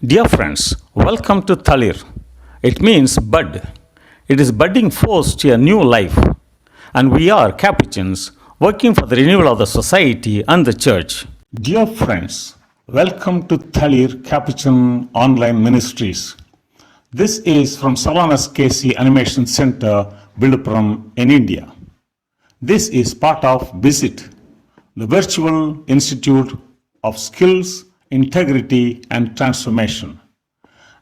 Dear friends, welcome to Thalir. It means bud. It is budding force to a new life. And we are Capuchins working for the renewal of the society and the church. Dear friends, welcome to Thalir Capuchin Online Ministries. This is from Solanas KC Animation Center, Viluppuram in India. This is part of VISIT, the Virtual Institute of Skills, Integrity and Transformation.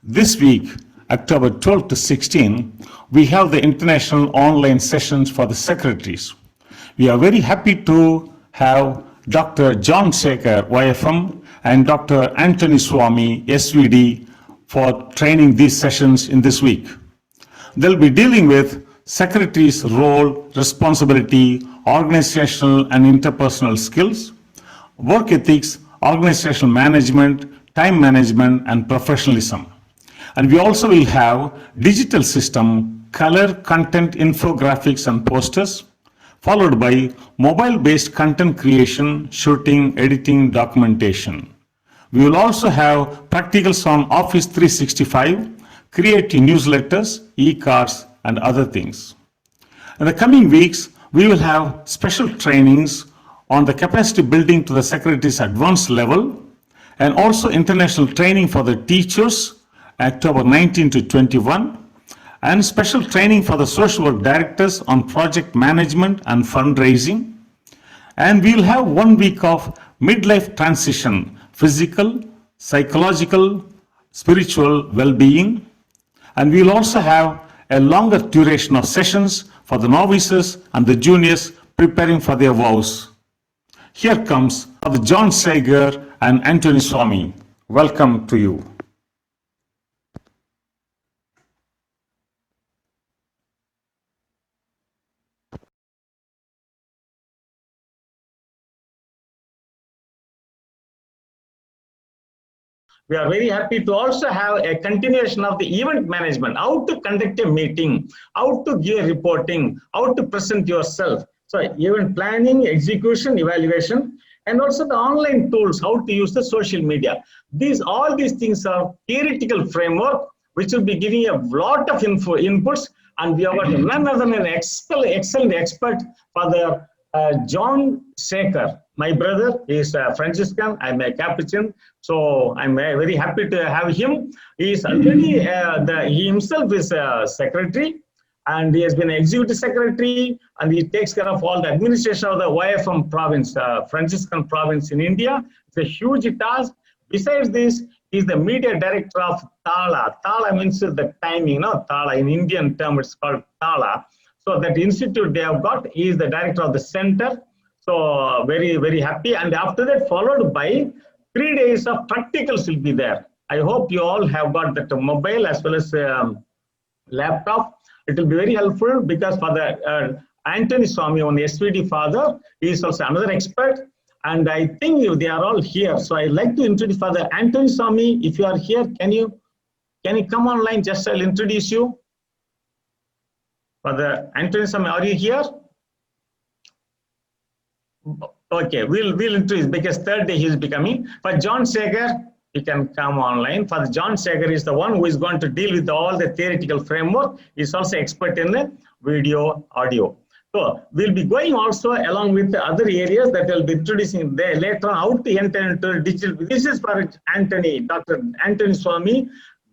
This week, October 12 to 16, we have the international online sessions for the secretaries. We are very happy to have Dr. John Sekar, YFM, and Dr. Anthony Swami, SVD, for training these sessions in this week. They'll be dealing with secretary's role, responsibility, organizational and interpersonal skills, work ethics, organizational management, time management, and professionalism. And we also will have digital system, color, content, infographics, and posters, followed by mobile-based content creation, shooting, editing, documentation. We will also have practicals on Office 365, creating newsletters, e-cards, and other things. In the coming weeks, we will have special trainings on the capacity building to the secretary's advanced level, and also international training for the teachers, October 19 to 21, and special training for the social work directors on project management and fundraising. And we'll have 1 week of midlife transition, physical, psychological, spiritual well-being. And we'll also have a longer duration of sessions for the novices and the juniors preparing for their vows. Here comes Father John Sekar and Anthony Swami. Welcome to you. We are very happy to also have a continuation of the event management, how to conduct a meeting, how to give reporting, how to present yourself. So event planning, execution, evaluation, and also the online tools, how to use the social media. All these things are theoretical framework, which will be giving a lot of inputs. And we have got none other than an excellent expert, Father John Sekar. My brother is a Franciscan, I'm a Capuchin, so I'm very happy to have him. He is already, he himself is a secretary, and he has been executive secretary, and he takes care of all the administration of the YFM province, Franciscan province in India. It's a huge task. Besides this, he's the media director of Tala. Tala means the timing, Tala, in Indian term it's called Tala. So that institute they have got, he is the director of the center. So very, very happy. And after that, followed by 3 days of practicals will be there. I hope you all have got that mobile as well as laptop. It will be very helpful because Father Anthony Swami, on SVD father, he is also another expert. And I think they are all here. So I'd like to introduce Father Anthony Swami. If you are here, can you come online? Just I'll introduce you. Father Anthony Swami, are you here? Okay, we'll introduce because third day he is becoming. For John Sekar, he can come online. Father John Sekar is the one who is going to deal with all the theoretical framework. He's also expert in the video, audio. So we'll be going also along with the other areas that we'll be introducing there later on how to enter into digital. This is for Anthony, Dr. Anthony Swami,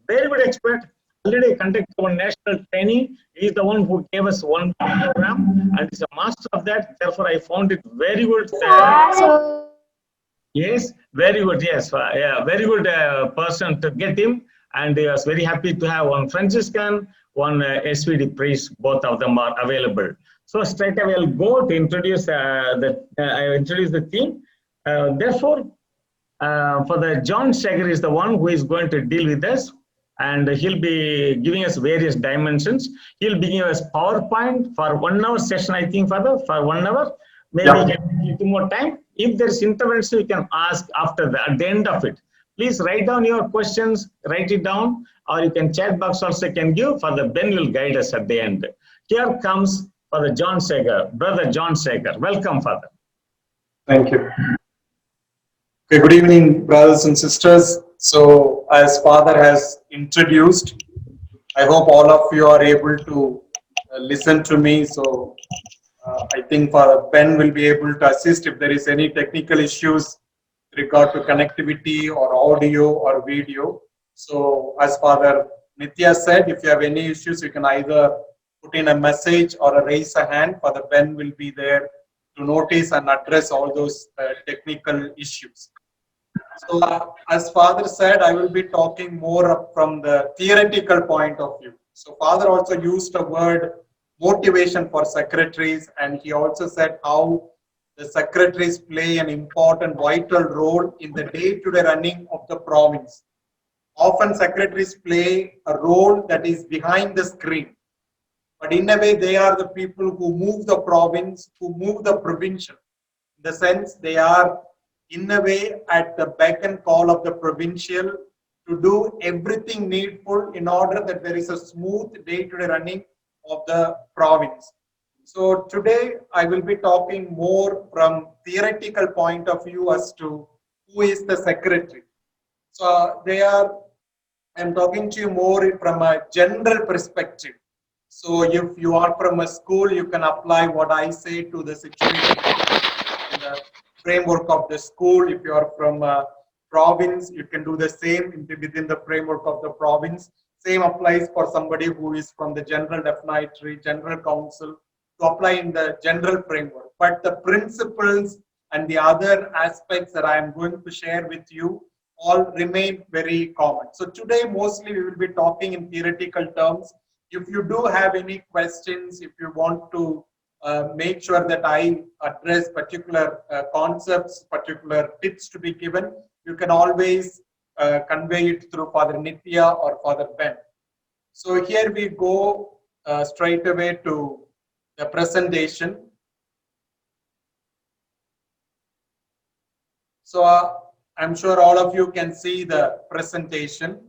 very good expert. Already conducted one national training. He is the one who gave us one program and is a master of that. Therefore, I found it very good. Yes, very good. Yes, very good person to get him. And I was very happy to have one Franciscan, one SVD priest. Both of them are available. So straight away, I'll go to introduce the team. Therefore, for the John Sekar is the one who is going to deal with us. And he'll be giving us various dimensions. He'll be giving us PowerPoint for 1 hour session, I think, Father, for 1 hour. Maybe we can take a little more time. If there's intervention, you can ask after that, at the end of it. Please write down your questions, write it down, or you can chat box also can give. Father Ben will guide us at the end. Here comes Father John Sekar, Brother John Sekar. Welcome, Father. Thank you. Okay, good evening, brothers and sisters. So as Father has introduced, I hope all of you are able to listen to me. So I think Father Ben will be able to assist if there is any technical issues with regard to connectivity or audio or video. So as Father Nitya said, if you have any issues, you can either put in a message or raise a hand. Father Ben will be there to notice and address all those technical issues. So, as Father said, I will be talking more from the theoretical point of view. So, Father also used a word motivation for secretaries, and he also said how the secretaries play an important, vital role in the day-to-day running of the province. Often, secretaries play a role that is behind the screen, but in a way, they are the people who move the province, who move the provincial. In the sense, they are in a way at the beck and call of the provincial to do everything needful in order that there is a smooth day-to-day running of the province. So today I will be talking more from theoretical point of view as to who is the secretary. So I'm talking to you more from a general perspective. So if you are from a school, you can apply what I say to the situation in the framework of the school. If you are from a province, you can do the same within the framework of the province. Same applies for somebody who is from the general definitory, general council, to apply in the general framework. But the principles and the other aspects that I am going to share with you all remain very common. So today mostly we will be talking in theoretical terms. If you do have any questions, if you want to make sure that I address particular concepts, particular tips to be given, you can always convey it through Father Nitya or Father Ben. So here we go straight away to the presentation. So I'm sure all of you can see the presentation.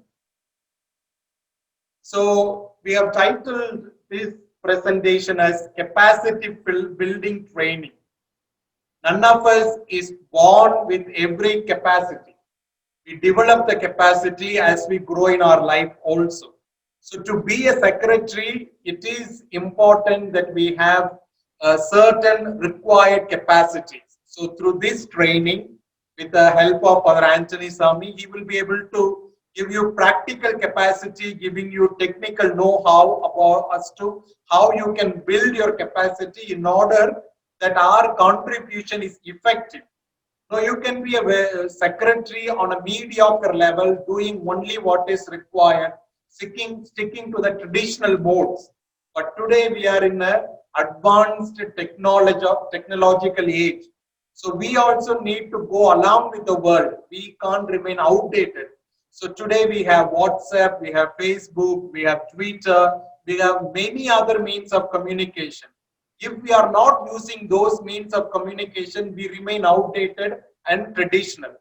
So we have titled this presentation as capacity building training. None of us is born with every capacity. We develop the capacity as we grow in our life also. So to be a secretary, it is important that we have certain required capacities. So through this training, with the help of Father Anthony Sami, he will be able to give you practical capacity, giving you technical know-how about as to how you can build your capacity in order that our contribution is effective. Now you can be a secretary on a mediocre level, doing only what is required, sticking to the traditional modes. But today we are in an advanced technological age. So we also need to go along with the world. We can't remain outdated. So today we have WhatsApp, we have Facebook, we have Twitter, we have many other means of communication. If we are not using those means of communication, we remain outdated and traditional.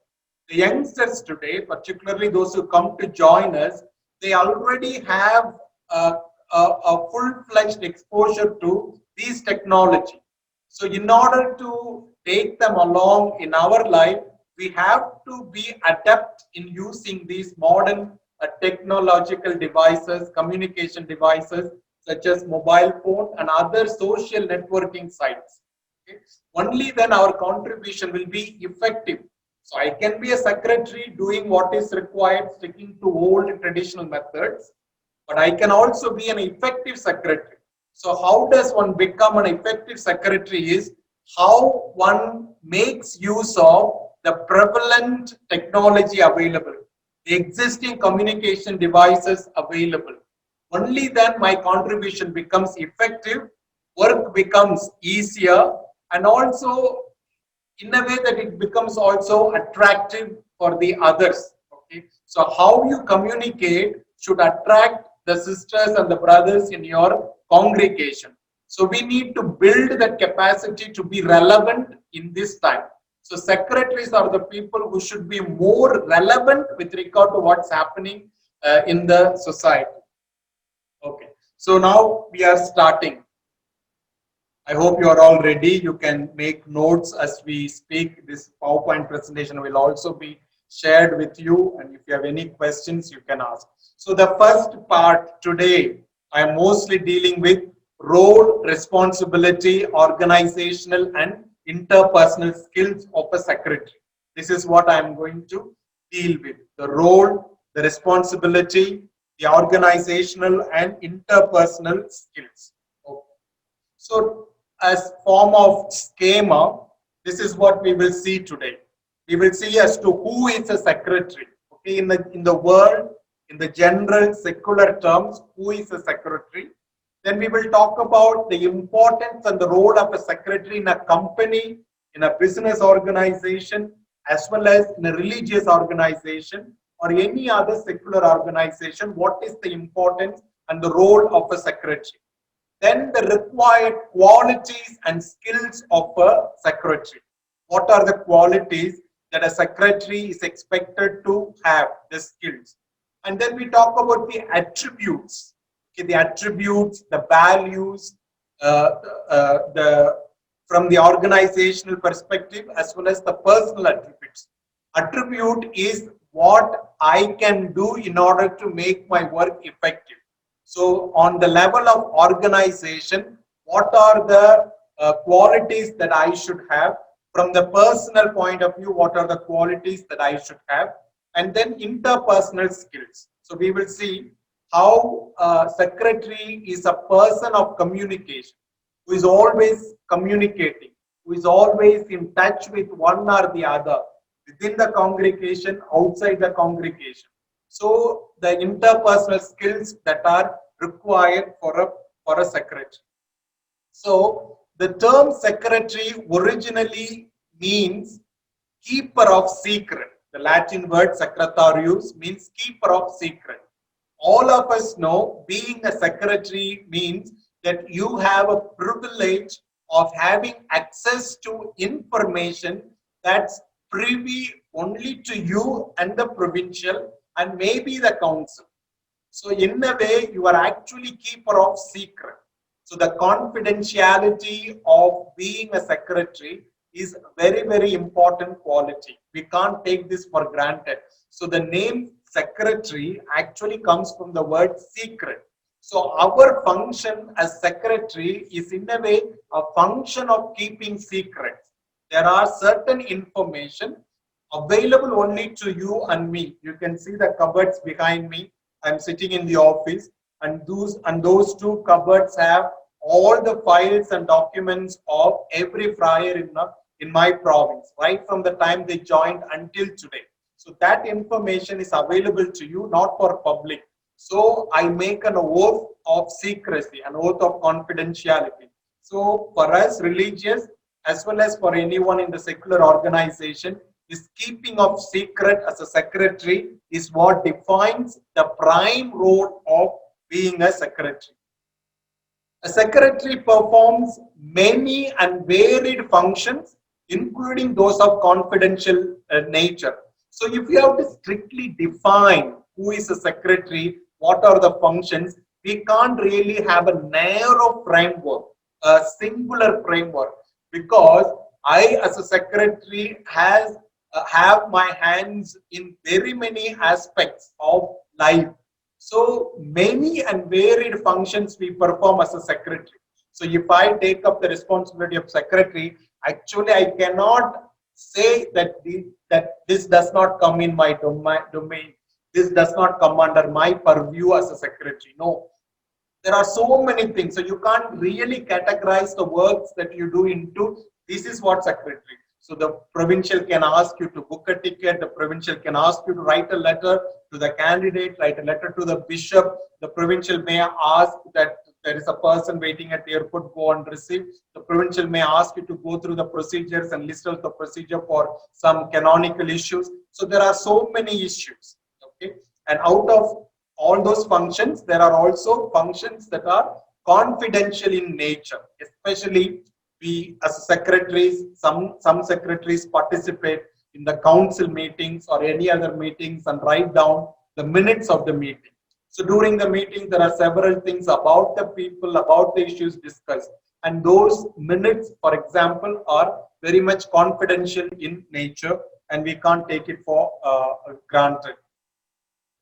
The youngsters today, particularly those who come to join us, they already have a full-fledged exposure to these technology. So in order to take them along in our life, we have to be adept in using these modern technological devices, communication devices, such as mobile phone and other social networking sites. Okay? Only then our contribution will be effective. So I can be a secretary doing what is required, sticking to old traditional methods, but I can also be an effective secretary. So how does one become an effective secretary is how one makes use of the prevalent technology available, the existing communication devices available. Only then my contribution becomes effective, work becomes easier, and also in a way that it becomes also attractive for the others. Okay? So how you communicate should attract the sisters and the brothers in your congregation. So we need to build that capacity to be relevant in this time. So secretaries are the people who should be more relevant with regard to what's happening in the society. Okay, so now we are starting. I hope you are all ready. You can make notes as we speak. This PowerPoint presentation will also be shared with you, and if you have any questions, you can ask. So the first part today, I am mostly dealing with role, responsibility, organizational and interpersonal skills of a secretary. This is what I am going to deal with: the role, the responsibility, the organizational and interpersonal skills. Okay. So as form of schema, this is what we will see today. We will see as to who is a secretary. Okay, in the world, in the general secular terms, who is a secretary. Then we will talk about the importance and the role of a secretary in a company, in a business organization, as well as in a religious organization or any other secular organization. What is the importance and the role of a secretary? Then the required qualities and skills of a secretary. What are the qualities that a secretary is expected to have, the skills? And then we talk about the attributes. Okay, the attributes, the values, from the organizational perspective as well as the personal attributes. Attribute is what I can do in order to make my work effective. So on the level of organization, what are the qualities that I should have? From the personal point of view, what are the qualities that I should have? And then interpersonal skills. So we will see how a secretary is a person of communication, who is always communicating, who is always in touch with one or the other, within the congregation, outside the congregation. So the interpersonal skills that are required for a secretary. So the term secretary originally means keeper of secret. The Latin word secretarius means keeper of secret. All of us know being a secretary means that you have a privilege of having access to information that's privy only to you and the provincial and maybe the council. So in a way, you are actually keeper of secret. So the confidentiality of being a secretary is very, very important quality. We can't take this for granted. So the name secretary actually comes from the word secret. So our function as secretary is in a way a function of keeping secrets. There are certain information available only to you and me. You can see the cupboards behind me. I'm sitting in the office, and those two cupboards have all the files and documents of every friar in my province, right from the time they joined until today. So that information is available to you, not for public. So I make an oath of secrecy, an oath of confidentiality. So for us religious, as well as for anyone in the secular organization, this keeping of secret as a secretary is what defines the prime role of being a secretary. A secretary performs many and varied functions, including those of confidential nature. So if you have to strictly define who is a secretary, what are the functions, we can't really have a narrow framework, a singular framework, because I as a secretary have my hands in very many aspects of life. So many and varied functions we perform as a secretary. So if I take up the responsibility of secretary, actually I cannot say that this does not come in my domain. This does not come under my purview as a secretary. No, there are so many things. So you can't really categorize the works that you do into this is what secretary. So the provincial can ask you to book a ticket. The provincial can ask you to write a letter to the candidate, write a letter to the bishop. The provincial may ask that there is a person waiting at the airport, go and receive. The provincial may ask you to go through the procedures and list out the procedure for some canonical issues. So there are so many issues. Okay, and out of all those functions, there are also functions that are confidential in nature, especially we as secretaries, some secretaries participate in the council meetings or any other meetings and write down the minutes of the meeting. So during the meeting, there are several things about the people, about the issues discussed. And those minutes, for example, are very much confidential in nature. and we can't take it for granted.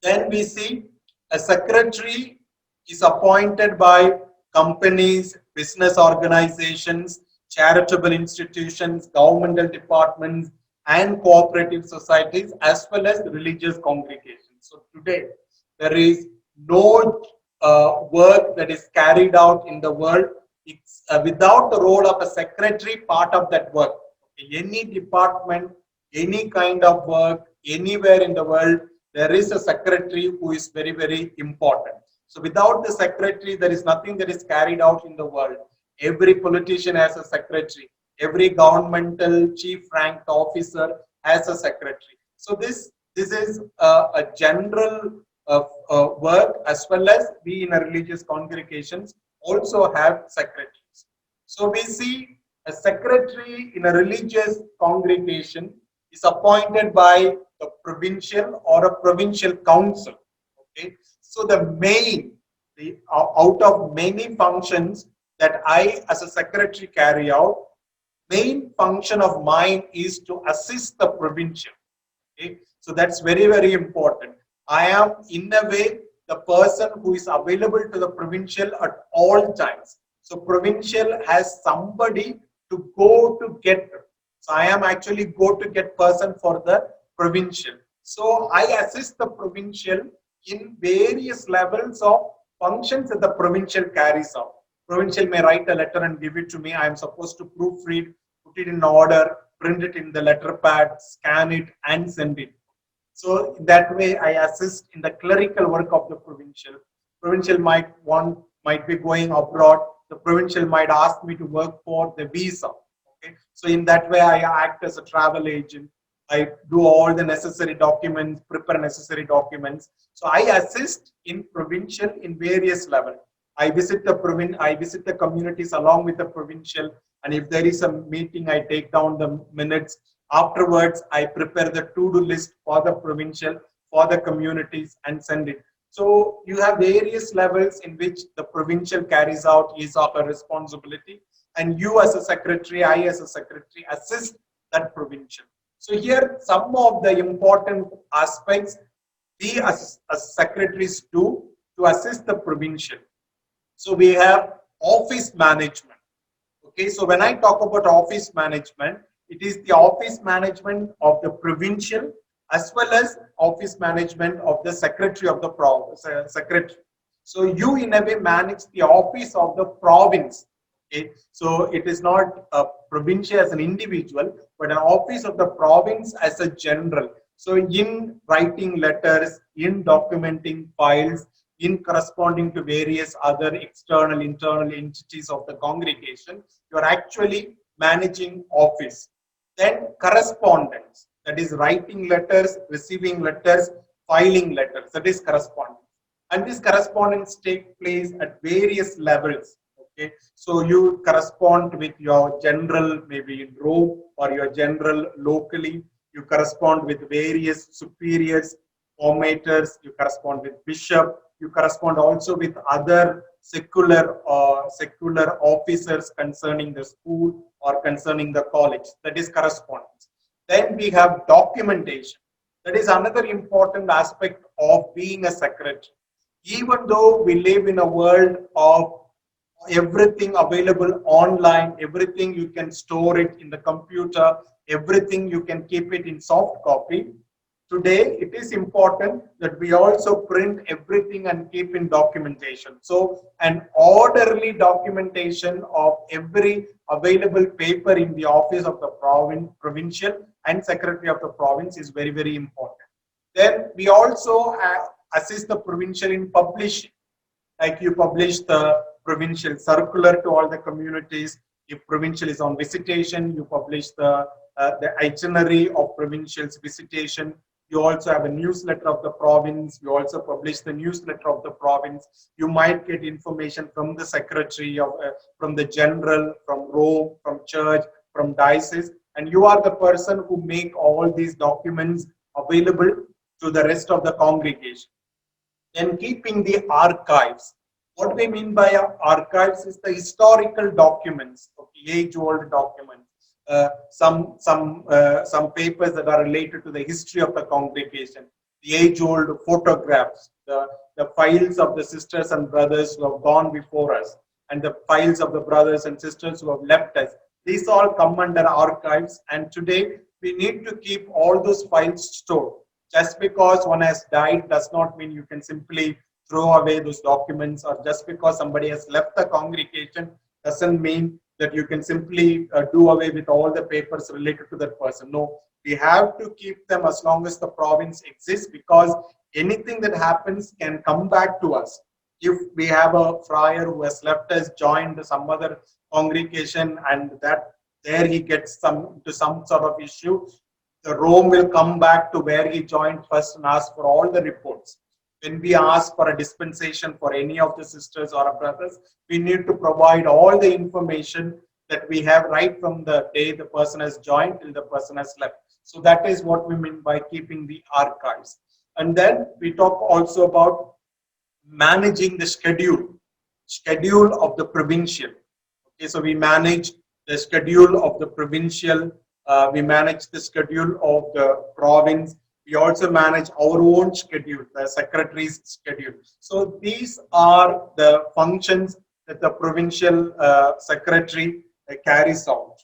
Then we see a secretary is appointed by companies, business organizations, charitable institutions, governmental departments, and cooperative societies, as well as religious congregations. So today, there is no work that is carried out in the world without the role of a secretary part of that work. Okay, any department, any kind of work, anywhere in the world, there is a secretary who is very, very important. So without the secretary, there is nothing that is carried out in the world. Every politician has a secretary. Every governmental chief ranked officer has a secretary. So this is a general work, as well as we in religious congregations also have secretaries. So we see a secretary in a religious congregation is appointed by the provincial or a provincial council. Okay, so out of many functions that I as a secretary carry out, main function of mine is to assist the provincial. Okay, so that's very, very important. I am in a way the person who is available to the provincial at all times. So provincial has somebody to go to get. So I am actually go to get person for the provincial. So I assist the provincial in various levels of functions that the provincial carries out. Provincial may write a letter and give it to me. I am supposed to proofread, put it in order, print it in the letter pad, scan it, and send it. So that way I assist in the clerical work of the provincial. Provincial might be going abroad. The provincial might ask me to work for the visa. Okay, so in that way I act as a travel agent. I do all the necessary documents, prepare necessary documents. So I assist in provincial in various levels. I visit the communities along with the provincial, and if there is a meeting, I take down the minutes. Afterwards, I prepare the to-do list for the provincial, for the communities, and send it. So you have various levels in which the provincial carries out his or her responsibility, and you as a secretary, I as a secretary assist that provincial. So here, some of the important aspects we as secretaries do to assist the provincial. So we have office management. Okay, so when I talk about office management, it is the office management of the provincial as well as office management of the secretary of the province. So you in a way manage the office of the province. Okay, so it is not a provincial as an individual, but an office of the province as a general. So in writing letters, in documenting files, in corresponding to various other external, internal entities of the congregation, you are actually managing office. Then correspondence, that is writing letters, receiving letters, filing letters, that is correspondence. And this correspondence takes place at various levels. Okay, so you correspond with your general, maybe in Rome, or your general locally. You correspond with various superiors, formators. You correspond with bishop. You correspond also with other secular officers concerning the school or concerning the college. That is correspondence. Then we have documentation. That is another important aspect of being a secretary. Even though we live in a world of everything available online, everything you can store it in the computer, everything you can keep it in soft copy. Today, it is important that we also print everything and keep in documentation. So an orderly documentation of every available paper in the office of the provincial and secretary of the province is very, very important. Then we also assist the provincial in publishing. Like you publish the provincial circular to all the communities. If provincial is on visitation, you publish the itinerary of provincial's visitation. You also have a newsletter of the province. You also publish the newsletter of the province. You might get information from the secretary, from the general, from Rome, from church, from diocese, and you are the person who make all these documents available to the rest of the congregation. Then keeping the archives. What we mean by archives is the historical documents, age-old documents. some papers that are related to the history of the congregation, the age-old photographs, the files of the sisters and brothers who have gone before us, and the files of the brothers and sisters who have left us. These all come under archives, and today we need to keep all those files stored. Just because one has died does not mean you can simply throw away those documents, or just because somebody has left the congregation doesn't mean that you can simply do away with all the papers related to that person. No, we have to keep them as long as the province exists, because anything that happens can come back to us. If we have a friar who has left us, joined some other congregation, and that there he gets some sort of issue, the Rome will come back to where he joined first and ask for all the reports. When we ask for a dispensation for any of the sisters or brothers, we need to provide all the information that we have right from the day the person has joined till the person has left. So that is what we mean by keeping the archives. And then we talk also about managing the schedule of the provincial. Okay, so we manage the schedule of the provincial, we manage the schedule of the province. We also manage our own schedule, the secretary's schedule. So these are the functions that the provincial secretary carries out.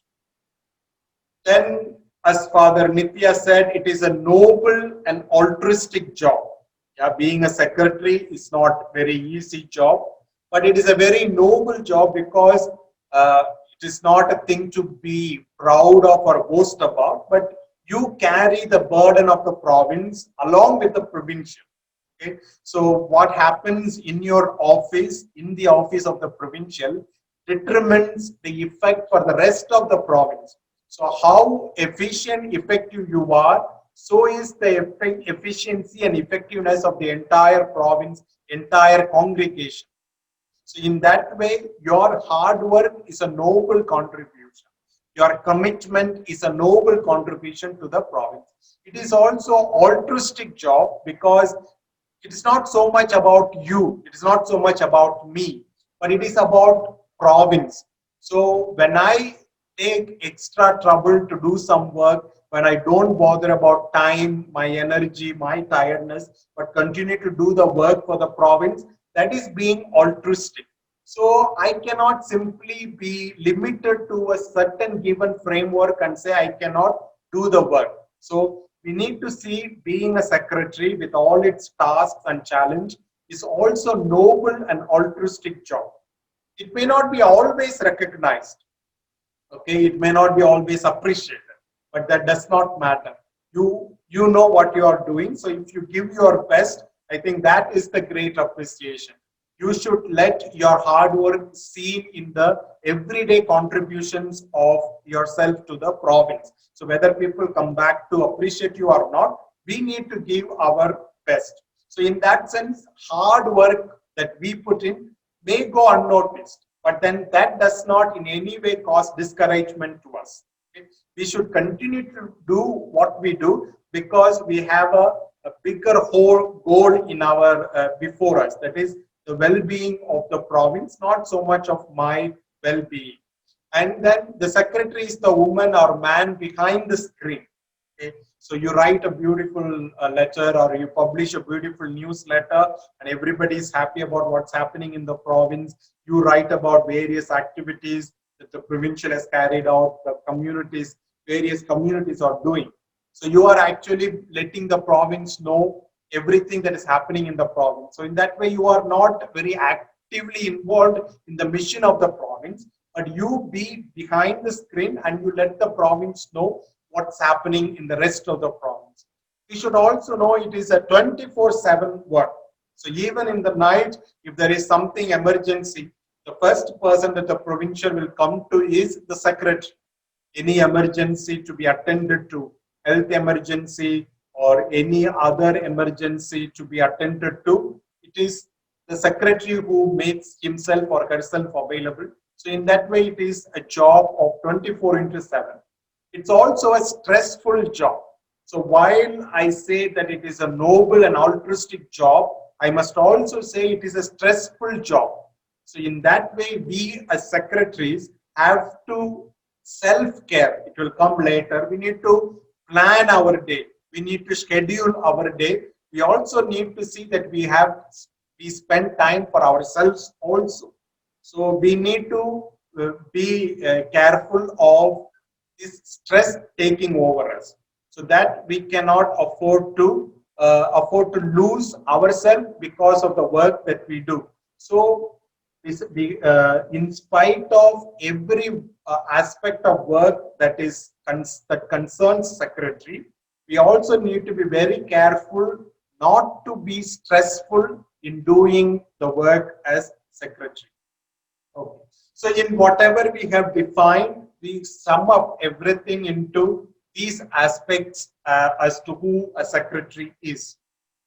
Then, as Father Nitya said, it is a noble and altruistic job. Yeah, being a secretary is not very easy job, but it is a very noble job, because it is not a thing to be proud of or boast about, but you carry the burden of the province along with the provincial. Okay? So what happens in your office, in the office of the provincial, determines the effect for the rest of the province. So how efficient, effective you are, so is the efficiency and effectiveness of the entire province, entire congregation. So in that way, your hard work is a noble contribution. Your commitment is a noble contribution to the province. It is also altruistic job, because it is not so much about you, it is not so much about me, but it is about province. So when I take extra trouble to do some work, when I don't bother about time, my energy, my tiredness, but continue to do the work for the province, that is being altruistic. So I cannot simply be limited to a certain given framework and say I cannot do the work. So we need to see being a secretary with all its tasks and challenge is also noble and altruistic job. It may not be always recognized. Okay, it may not be always appreciated, but that does not matter. You know what you are doing. So if you give your best, I think that is the great appreciation. You should let your hard work seen in the everyday contributions of yourself to the province. So whether people come back to appreciate you or not, we need to give our best. So in that sense, hard work that we put in may go unnoticed, but then that does not in any way cause discouragement to us. Okay? We should continue to do what we do, because we have a bigger whole goal in our before us, that is the well-being of the province, not so much of my well-being. And then the secretary is the woman or man behind the screen. Okay? So you write a beautiful letter, or you publish a beautiful newsletter, and everybody is happy about what's happening in the province. You write about various activities that the provincial has carried out, the communities, various communities are doing. So you are actually letting the province know everything that is happening in the province. So in that way, you are not very actively involved in the mission of the province, but you be behind the screen and you let the province know what's happening in the rest of the province. We should also know it is a 24/7 work. So even in the night, if there is something emergency, the first person that the provincial will come to is the secretary. Any emergency to be attended to, health emergency, or any other emergency to be attended to, it is the secretary who makes himself or herself available. So in that way, it is a job of 24/7. It's also a stressful job. So while I say that it is a noble and altruistic job, I must also say it is a stressful job. So in that way, we as secretaries have to self-care. It will come later. We need to plan our day. We need to schedule our day. We also need to see that we spend time for ourselves also. So we need to be careful of this stress taking over us, so that we cannot afford to lose ourselves because of the work that we do. So in spite of every aspect of work that concerns secretary, we also need to be very careful not to be stressful in doing the work as secretary. Okay. So in whatever we have defined, we sum up everything into these aspects as to who a secretary is.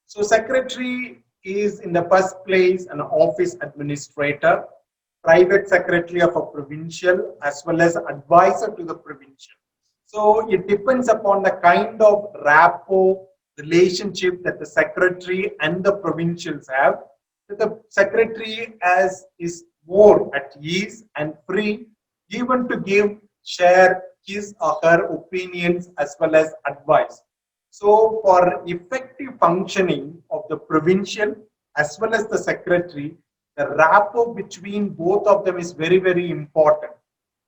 So secretary is in the first place an office administrator, private secretary of a provincial, as well as advisor to the provincial. So it depends upon the kind of rapport relationship that the secretary and the provincials have. The secretary is more at ease and free even to share his or her opinions as well as advice. So for effective functioning of the provincial as well as the secretary, the rapport between both of them is very, very important.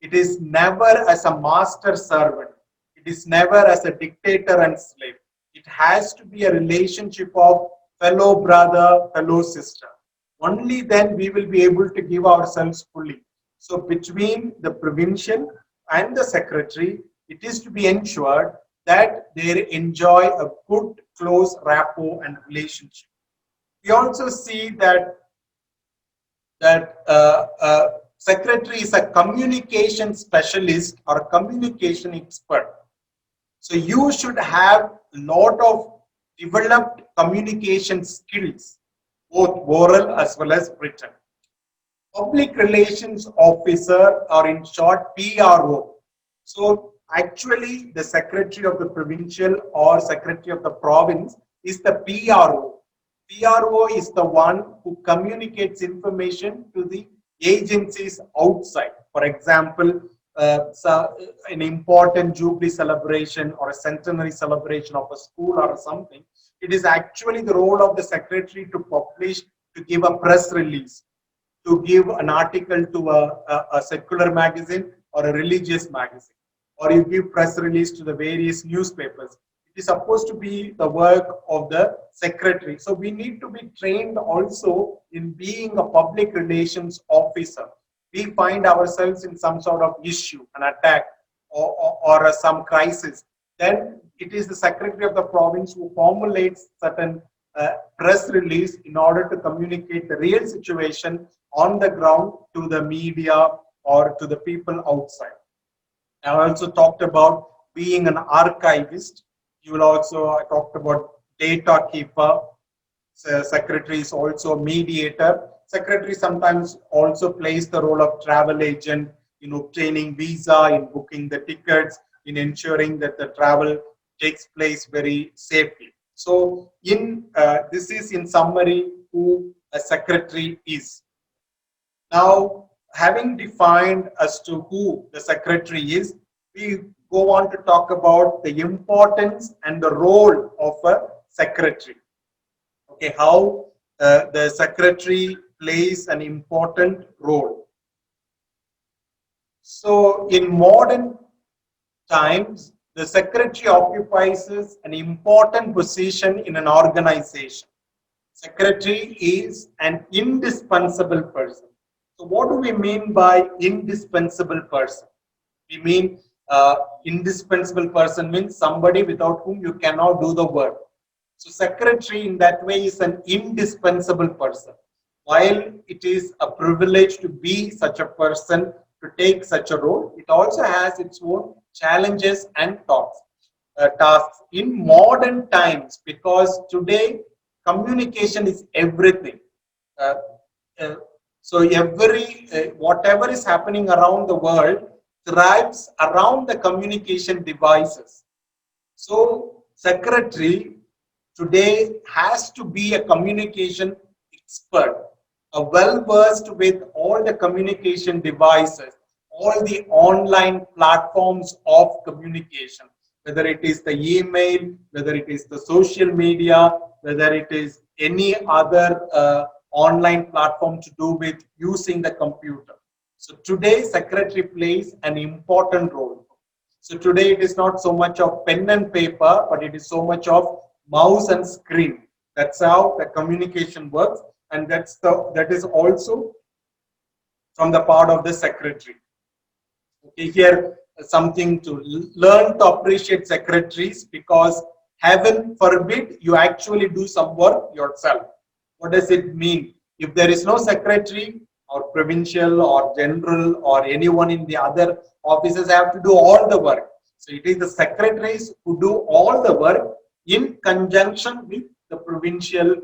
It is never as a master servant. It is never as a dictator and slave. It has to be a relationship of fellow brother, fellow sister. Only then we will be able to give ourselves fully. So between the provincial and the secretary, it is to be ensured that they enjoy a good, close rapport and relationship. We also see that secretary is a communication specialist or a communication expert. So you should have a lot of developed communication skills, both oral as well as written. Public relations officer, or in short PRO. So actually the secretary of the provincial or secretary of the province is the PRO. PRO is the one who communicates information to the agencies outside. For example, an important jubilee celebration or a centenary celebration of a school or something, it is actually the role of the secretary to publish, to give a press release, to give an article to a secular magazine or a religious magazine, or you give press release to the various newspapers. It is supposed to be the work of the secretary. So we need to be trained also in being a public relations officer. We find ourselves in some sort of issue, an attack, or some crisis, then it is the secretary of the province who formulates certain press release in order to communicate the real situation on the ground to the media or to the people outside. I also talked about being an archivist. You will also, I talked about data keeper. So secretary is also mediator. Secretary sometimes also plays the role of travel agent in obtaining visa, in booking the tickets, in ensuring that the travel takes place very safely. So this is in summary who a secretary is. Now, having defined as to who the secretary is, we go on to talk about the importance and the role of a secretary. Okay, how the secretary plays an important role. So in modern times, the secretary occupies an important position in an organization. Secretary is an indispensable person. So what do we mean by indispensable person? We mean indispensable person means somebody without whom you cannot do the work. So secretary in that way is an indispensable person. While it is a privilege to be such a person, to take such a role, it also has its own challenges and tasks in modern times, because today communication is everything. So whatever is happening around the world thrives around the communication devices. So secretary today has to be a communication expert, well versed with all the communication devices, all the online platforms of communication, whether it is the email, whether it is the social media, whether it is any other online platform to do with using the computer. So today, secretary plays an important role. So today it is not so much of pen and paper, but it is so much of mouse and screen. That's how the communication works, and that is also from the part of the secretary. Okay, here something to learn to appreciate secretaries, because heaven forbid you actually do some work yourself. What does it mean? If there is no secretary or provincial or general or anyone in the other offices have to do all the work. So it is the secretaries who do all the work in conjunction with the provincial,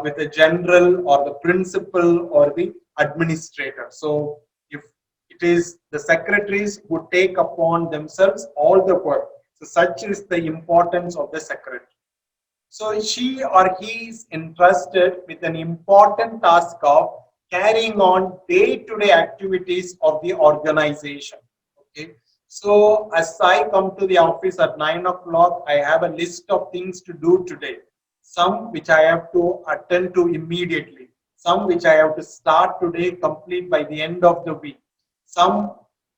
with the general or the principal or the administrator. So if it is the secretaries who take upon themselves all the work. So such is the importance of the secretary. So she or he is entrusted with an important task of carrying on day-to-day activities of the organization. Okay. So as I come to the office at 9 o'clock, I have a list of things to do today. Some which I have to attend to immediately. Some which I have to start today, complete by the end of the week. Some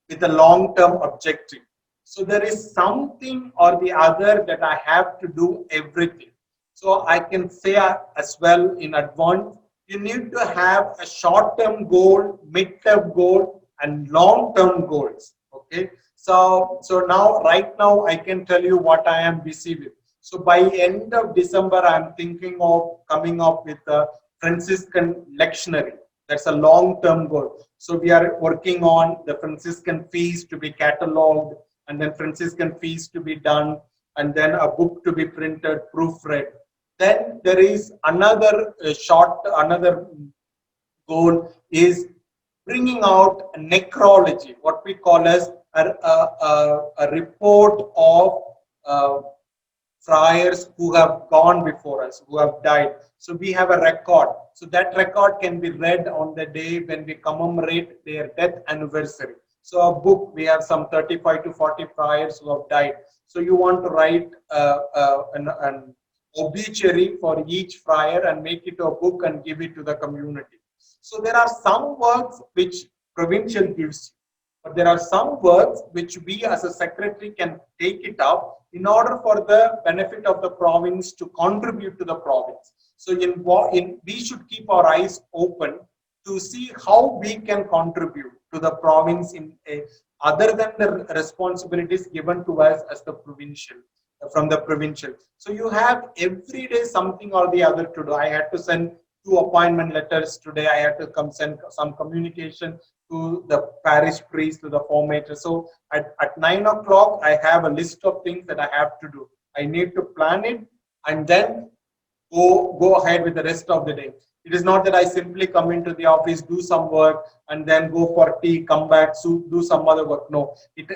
with a long-term objective. So there is something or the other that I have to do everything. So I can say as well in advance, you need to have a short-term goal, mid-term goal, and long-term goals. Okay. So now, right now, I can tell you what I am busy with. So by end of December, I'm thinking of coming up with a Franciscan lectionary. That's a long-term goal. So we are working on the Franciscan feast to be catalogued, and then Franciscan feast to be done, and then a book to be printed, proofread. Then there is another another goal is bringing out necrology, what we call as a report of friars who have gone before us, who have died. So we have a record. So that record can be read on the day when we commemorate their death anniversary. So a book, we have some 35 to 40 friars who have died. So you want to write an obituary for each friar and make it a book and give it to the community. So there are some works which provincial gives you, but there are some works which we as a secretary can take it up in order for the benefit of the province to contribute to the province. So we should keep our eyes open to see how we can contribute to the province other than the responsibilities given to us as the provincial, from the provincial. So you have every day something or the other to do. I had to send 2 appointment letters today. I had to send some communication to the parish priest, to the formator. So at 9 o'clock, I have a list of things that I have to do. I need to plan it and then go ahead with the rest of the day. It is not that I simply come into the office, do some work, and then go for tea, come back, do some other work. No, it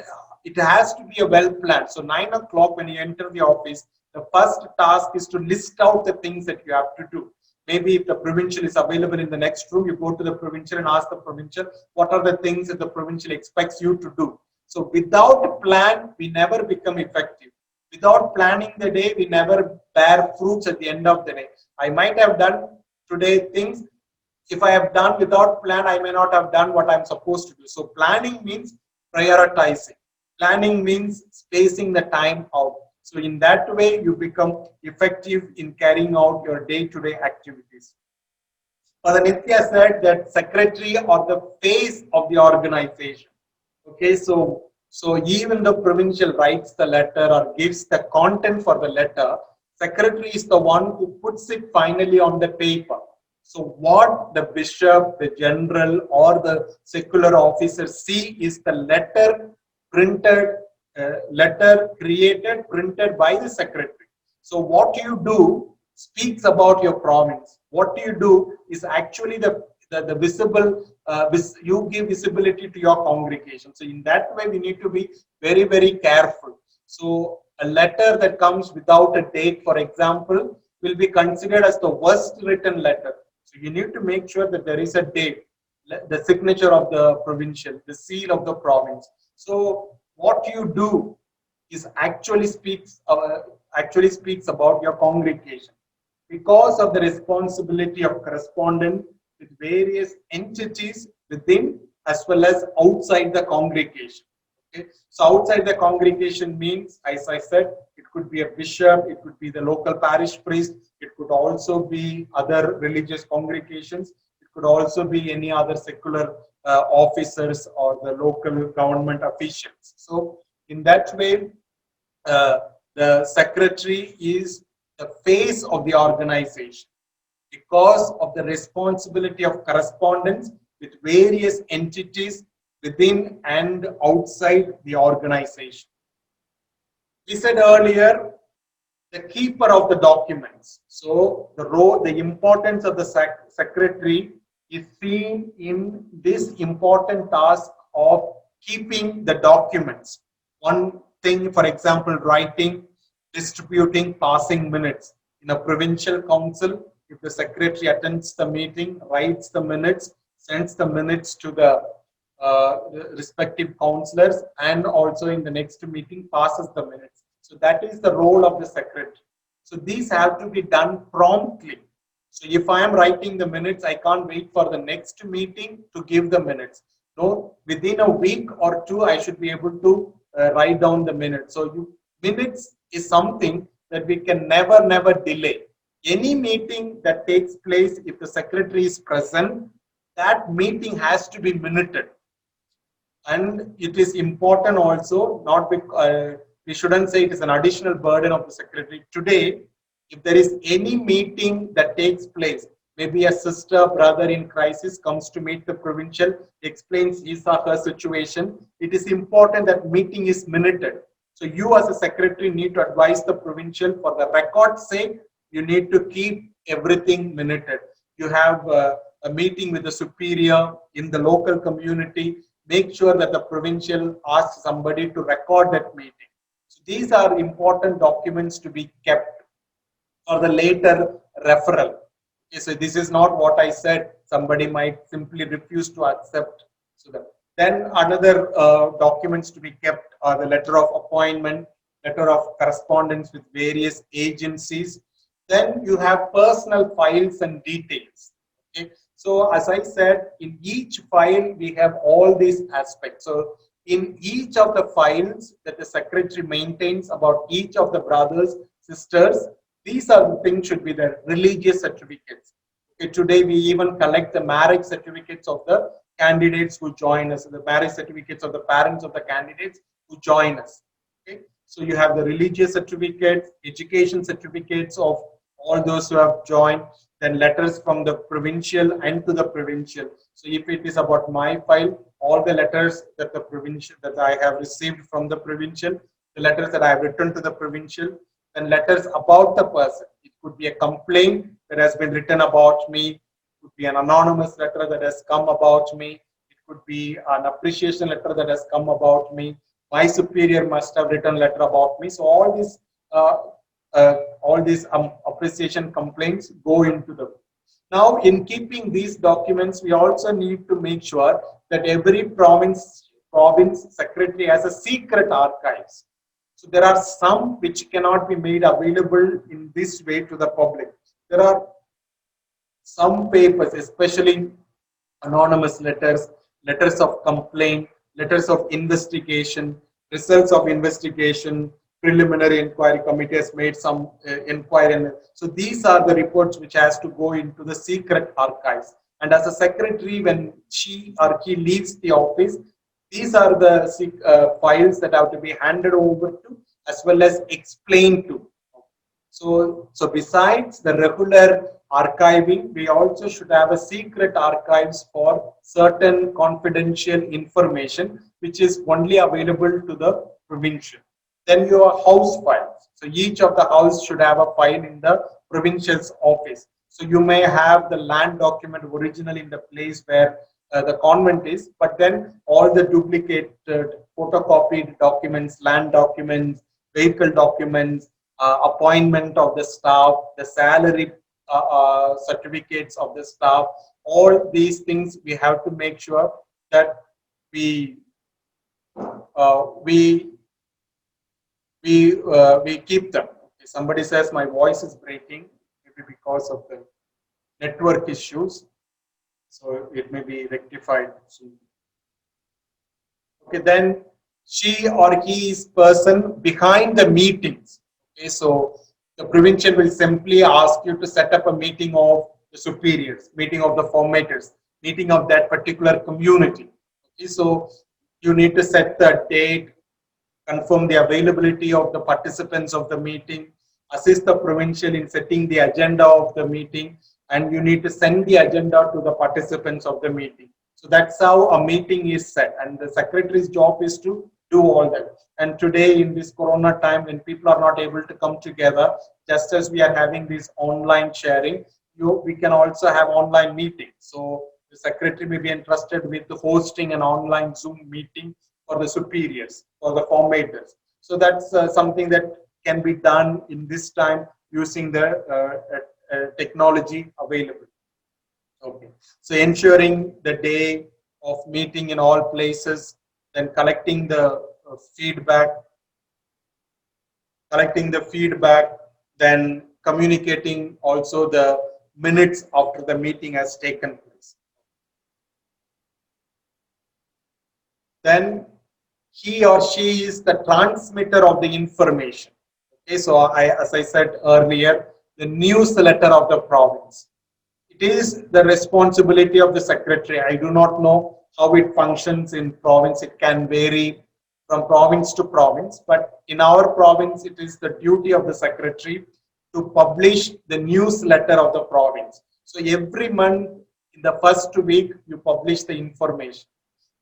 has to be a well planned. So 9 o'clock when you enter the office, the first task is to list out the things that you have to do. Maybe if the provincial is available in the next room, you go to the provincial and ask the provincial, what are the things that the provincial expects you to do? So without a plan, we never become effective. Without planning the day, we never bear fruits at the end of the day. I might have done today things. If I have done without plan, I may not have done what I'm supposed to do. So planning means prioritizing. Planning means spacing the time out. So in that way, you become effective in carrying out your day-to-day activities. Father Nitya said that secretary or the face of the organization. Okay, so even the provincial writes the letter or gives the content for the letter, secretary is the one who puts it finally on the paper. So what the bishop, the general, or the secular officer see is the letter printed, printed by the secretary. So what you do speaks about your province. What you do is actually the visible, you give visibility to your congregation. So in that way, we need to be very, very careful. So a letter that comes without a date, for example, will be considered as the worst written letter. So you need to make sure that there is a date. the signature of the provincial, the seal of the province. So what you do is actually speaks about your congregation, because of the responsibility of correspondence with various entities within as well as outside the congregation. Okay? So outside the congregation means, as I said, it could be a bishop, it could be the local parish priest, it could also be other religious congregations, it could also be any other secular officers or the local government officials. So in that way, the secretary is the face of the organization because of the responsibility of correspondence with various entities within and outside the organization. We said earlier, the keeper of the documents. So the importance of the secretary is seen in this important task of keeping the documents. One thing, for example, writing, distributing, passing minutes. In a provincial council, if the secretary attends the meeting, writes the minutes, sends the minutes to the respective councillors, and also in the next meeting passes the minutes. So that is the role of the secretary. So these have to be done promptly. So if I am writing the minutes, I can't wait for the next meeting to give the minutes. No, within a week or two, I should be able to write down the minutes. So minutes is something that we can never delay. Any meeting that takes place, if the secretary is present, that meeting has to be minuted. And it is important also, not because we shouldn't say it is an additional burden of the secretary. Today, if there is any meeting that takes place, maybe a sister, brother in crisis comes to meet the provincial, explains his or her situation, it is important that meeting is minuted. So you as a secretary need to advise the provincial, for the record's sake, you need to keep everything minuted. You have a meeting with the superior in the local community, make sure that the provincial asks somebody to record that meeting. So these are important documents to be kept for the later referral. Okay, so this is not what I said. Somebody might simply refuse to accept. So then another documents to be kept are the letter of appointment, letter of correspondence with various agencies. Then you have personal files and details. Okay. So as I said, in each file, we have all these aspects. So in each of the files that the secretary maintains about each of the brothers, sisters, these are the things should be the religious certificates. Okay, today we even collect the marriage certificates of the candidates who join us, the marriage certificates of the parents of the candidates who join us. Okay, so you have the religious certificates, education certificates of all those who have joined, then letters from the provincial and to the provincial. So if it is about my file, all the letters that the provincial that I have received from the provincial, the letters that I have written to the provincial, and letters about the person. It could be a complaint that has been written about me, it could be an anonymous letter that has come about me, it could be an appreciation letter that has come about me, my superior must have written letter about me. So all these appreciation complaints go into the. Now, in keeping these documents, we also need to make sure that every province secretary has a secret archives. So there are some which cannot be made available in this way to the public. There are some papers, especially anonymous letters, letters of complaint, letters of investigation, results of investigation, preliminary inquiry committee has made some inquiry. So these are the reports which has to go into the secret archives. And as a secretary, when she or he leaves the office, these are the files that have to be handed over to as well as explained to. So besides the regular archiving, we also should have a secret archives for certain confidential information which is only available to the provincial. Then your house files. So each of the house should have a file in the provincial's office. So you may have the land document originally in the place where the convent is, but then all the duplicated photocopied documents, land documents, vehicle documents, appointment of the staff, the salary certificates of the staff, all these things we have to make sure that we uh, we we keep them. Okay, somebody says my voice is breaking, maybe because of the network issues, so it may be rectified soon. Okay, then she or he is person behind the meetings. Okay, so the provincial will simply ask you to set up a meeting of the superiors, meeting of the formators, meeting of that particular community. Okay, so you need to set the date, confirm the availability of the participants of the meeting, assist the provincial in setting the agenda of the meeting, and you need to send the agenda to the participants of the meeting. So that's how a meeting is set, and the secretary's job is to do all that. And today in this corona time, when people are not able to come together, just as we are having this online sharing, we can also have online meetings. So the secretary may be entrusted with hosting an online Zoom meeting for the superiors, for the formators. So that's something that can be done in this time using the technology available. Okay. So ensuring the day of meeting in all places, then collecting the feedback, then communicating also the minutes after the meeting has taken place. Then he or she is the transmitter of the information. Okay, so as I said earlier, the newsletter of the province. It is the responsibility of the secretary. I do not know how it functions in province. It can vary from province to province, but in our province, it is the duty of the secretary to publish the newsletter of the province. So every month in the first week, you publish the information.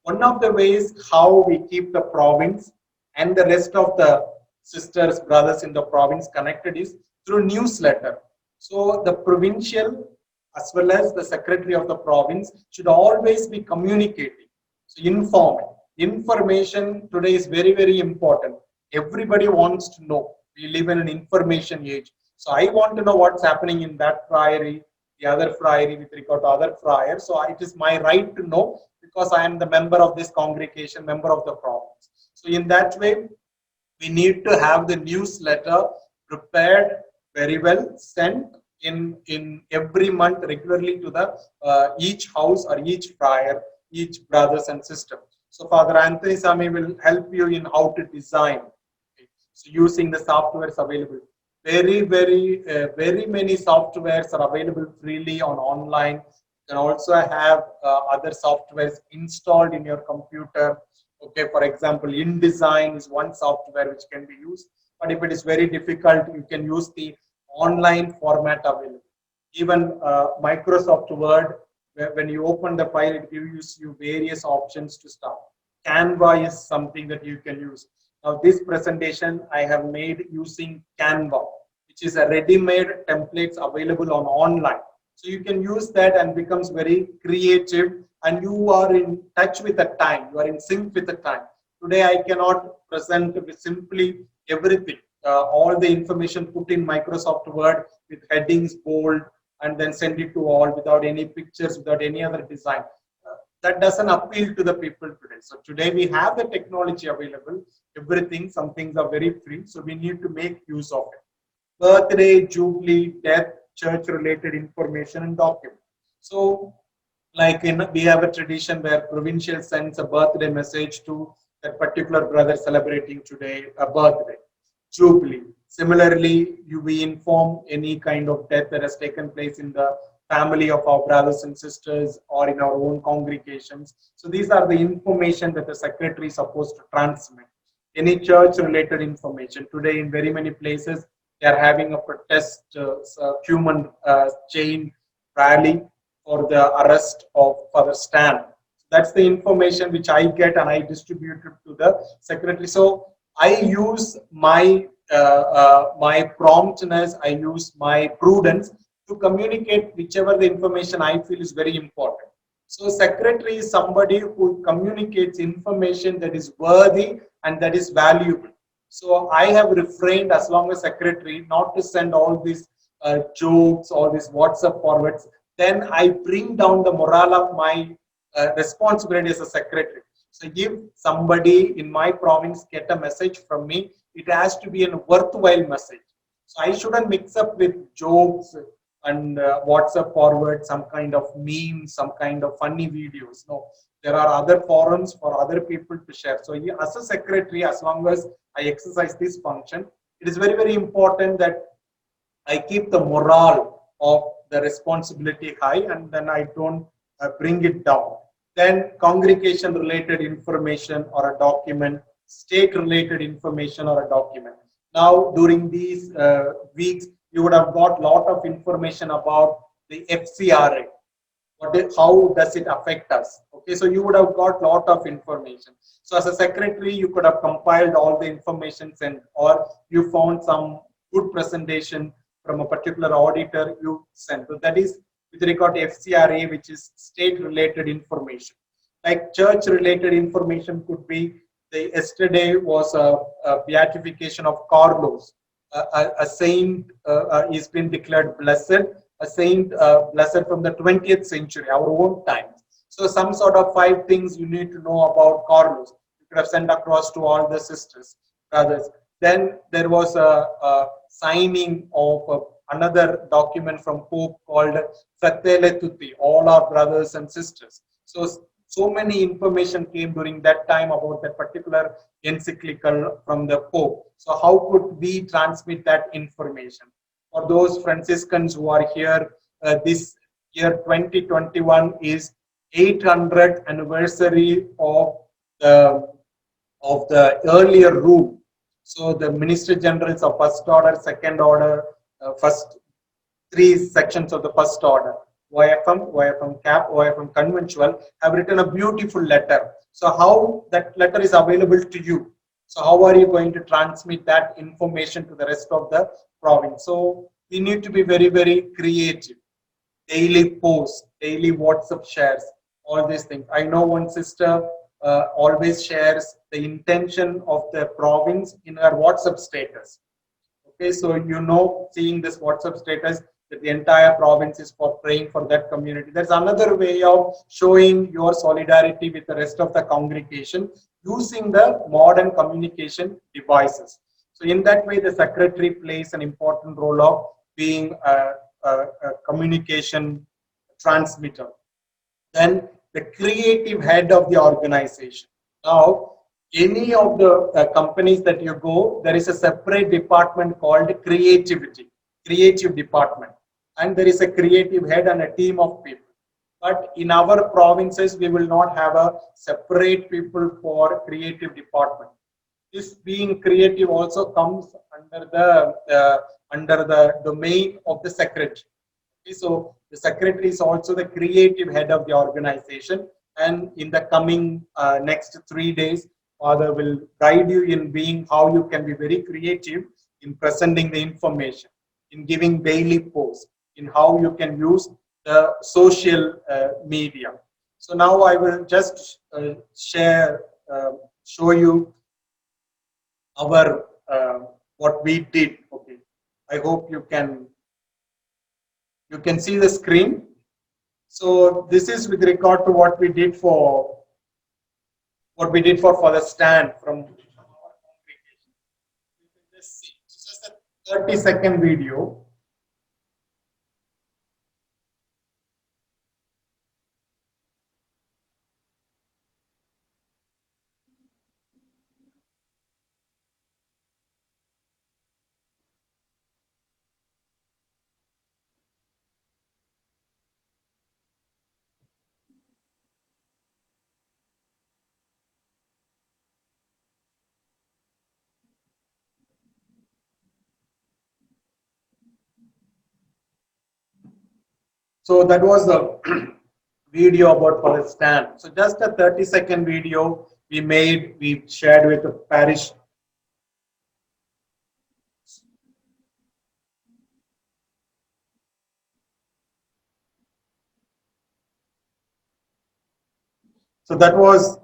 One of the ways how we keep the province and the rest of the sisters, brothers in the province connected is through newsletter. So the provincial as well as the secretary of the province should always be communicating. So informing. Information today is very, very important. Everybody wants to know. We live in an information age. So I want to know what's happening in that priory, the other priory with regard to other friars. So it is my right to know because I am the member of this congregation, member of the province. So in that way, we need to have the newsletter prepared very well, sent in every month regularly to the each house or each friar, each brothers and sisters. So Father Anthony Sami will help you in how to design. Okay. So using the softwares available. Very many softwares are available freely on online. You can also have other softwares installed in your computer. Okay, for example, InDesign is one software which can be used. But if it is very difficult, you can use the online format available. Even Microsoft Word, when you open the file, it gives you various options to start. Canva is something that you can use. Now, this presentation I have made using Canva, which is a ready-made templates available on online. So you can use that and becomes very creative, and you are in touch with the time. You are in sync with the time. Today, I cannot present simply everything. All the information put in Microsoft Word with headings bold and then send it to all without any pictures, without any other design. That doesn't appeal to the people today. So today we have the technology available, everything, some things are very free. So we need to make use of it. Birthday, jubilee, death, church related information and document. So like we have a tradition where provincial sends a birthday message to that particular brother celebrating today a birthday. Jubilee. Similarly, we inform any kind of death that has taken place in the family of our brothers and sisters or in our own congregations. So these are the information that the secretary is supposed to transmit. Any church related information. Today in very many places, they are having a protest human chain rally for the arrest of Father Stan. That's the information which I get and I distribute it to the secretary. So I use my my promptness, I use my prudence to communicate whichever the information I feel is very important. So secretary is somebody who communicates information that is worthy and that is valuable. So I have refrained as long as secretary not to send all these jokes, all these WhatsApp forwards then I bring down the morale of my responsibility as a secretary. So if somebody in my province get a message from me, it has to be a worthwhile message. So I shouldn't mix up with jokes and WhatsApp forward, some kind of meme, some kind of funny videos. No, there are other forums for other people to share. So as a secretary, as long as I exercise this function, it is very, very important that I keep the morale of the responsibility high, and then I don't bring it down. Then congregation related information or a document, state related information or a document. Now during these weeks, you would have got a lot of information about the FCRA. How does it affect us? Okay, so you would have got a lot of information. So as a secretary, you could have compiled all the information sent, or you found some good presentation from a particular auditor you sent. So that is with regard to FCRA, which is state related information. Like church related information could be, yesterday was a beatification of Carlos. A saint is been declared blessed, a saint blessed from the 20th century, our own times. So some sort of 5 things you need to know about Carlos. You could have sent across to all the sisters, brothers. Then there was a signing of another document from Pope called Fratelli Tutti, all our brothers and sisters. So many information came during that time about that particular encyclical from the Pope. So how could we transmit that information? For those Franciscans who are here, this year 2021 is 800th anniversary of the earlier rule. So the Minister Generals of First Order, Second Order, first 3 sections of the First Order, YFM CAP, YFM Conventual, have written a beautiful letter. So how that letter is available to you? So how are you going to transmit that information to the rest of the province? So we need to be very, very creative. Daily posts, daily WhatsApp shares, all these things. I know one sister always shares the intention of the province in her WhatsApp status. Okay, so seeing this WhatsApp status, that the entire province is for praying for that community. There's another way of showing your solidarity with the rest of the congregation using the modern communication devices. So in that way, the secretary plays an important role of being a communication transmitter. Then the creative head of the organization. Now, any of the companies that you go, there is a separate department called creative department. And there is a creative head and a team of people. But in our provinces, we will not have a separate people for creative department. This being creative also comes under the domain of the secretary. Okay, so the secretary is also the creative head of the organization. And in the coming next 3 days, Father will guide you in being how you can be very creative in presenting the information, in giving daily posts, in how you can use the social media. So now I will just show you our what we did. Okay, I hope you can see the screen. So this is with regard to what we did for the stand from our congregation. You can just see. It's just a 30-second video. So that was the video about for the stand. So just a 30-second video we shared with the parish. So that was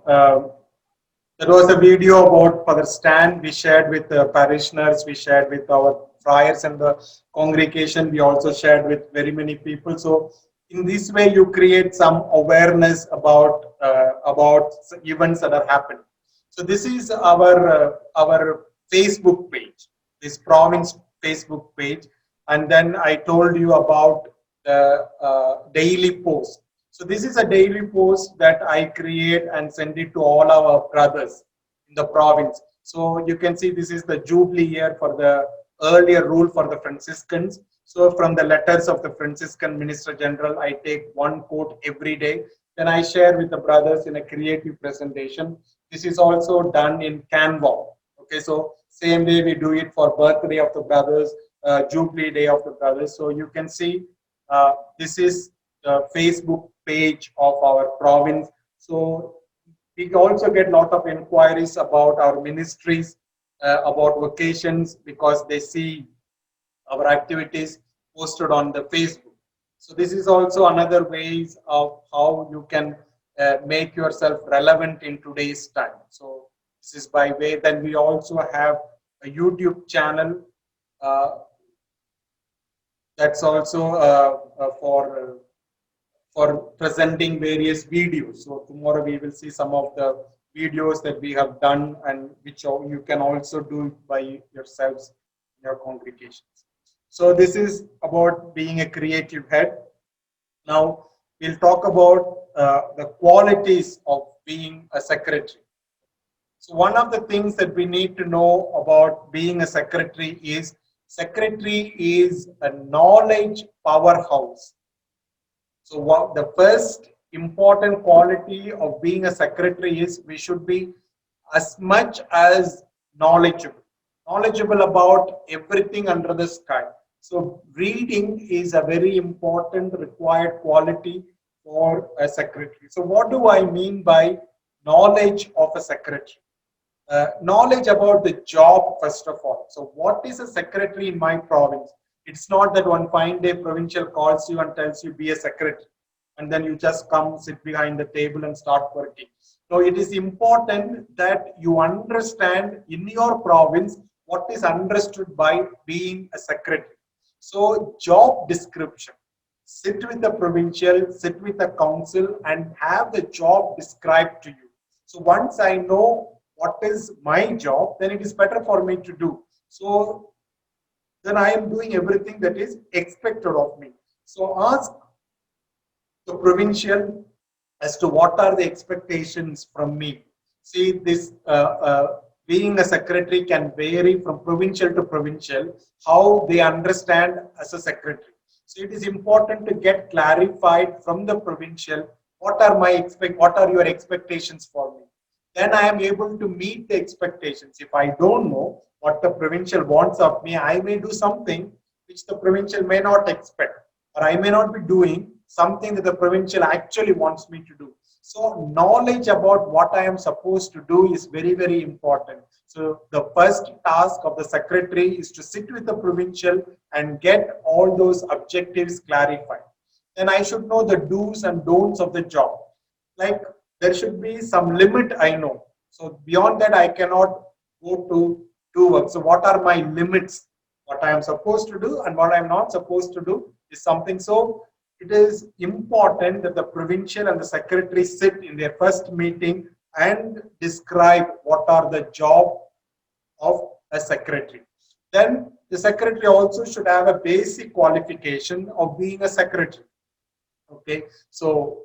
a video about for the stand we shared with the parishioners, we shared with our friars and the congregation. We also shared with very many people. So In this way, you create some awareness about events that are happening. So this is our Facebook page, this province Facebook page, and then I told you about the daily post. So this is a daily post that I create and send it to all our brothers in the province. So you can see this is the Jubilee year for the earlier rule for the Franciscans. So from the letters of the Franciscan Minister General, I take one quote every day. Then I share with the brothers in a creative presentation. This is also done in Canva. Okay, so same way we do it for birthday of the brothers, Jubilee Day of the brothers. So you can see this is the Facebook page of our province. So we also get a lot of inquiries about our ministries, about vocations, because they see our activities posted on the Facebook. So this is also another ways of how you can make yourself relevant in today's time. So this is by way. Then we also have a YouTube channel that's also for presenting various videos. So tomorrow we will see some of the videos that we have done, and which you can also do by yourselves in your congregations. So this is about being a creative head. Now we'll talk about the qualities of being a secretary. So one of the things that we need to know about being a secretary is a knowledge powerhouse. So what the first important quality of being a secretary is we should be as much as knowledgeable about everything under the sky. So reading is a very important required quality for a secretary. So what do I mean by knowledge of a secretary? Knowledge about the job, first of all. So what is a secretary in my province? It's not that one fine day provincial calls you and tells you be a secretary, and then you just come sit behind the table and start working. So it is important that you understand in your province what is understood by being a secretary. So job description, sit with the provincial, sit with the council and have the job described to you. So once I know what is my job, then it is better for me to do. So then I am doing everything that is expected of me. So ask the provincial as to what are the expectations from me. See, this being a secretary can vary from provincial to provincial, how they understand as a secretary. So it is important to get clarified from the provincial, what are your expectations for me? Then I am able to meet the expectations. If I don't know what the provincial wants of me, I may do something which the provincial may not expect, or I may not be doing something that the provincial actually wants me to do. So knowledge about what I am supposed to do is very, very important. So the first task of the secretary is to sit with the provincial and get all those objectives clarified. Then I should know the do's and don'ts of the job. Like there should be some limit I know. So beyond that, I cannot go to do work. So what are my limits? What I am supposed to do and what I am not supposed to do is something. So it is important that the provincial and the secretary sit in their first meeting and describe what are the job of a secretary. Then the secretary also should have a basic qualification of being a secretary. Okay, so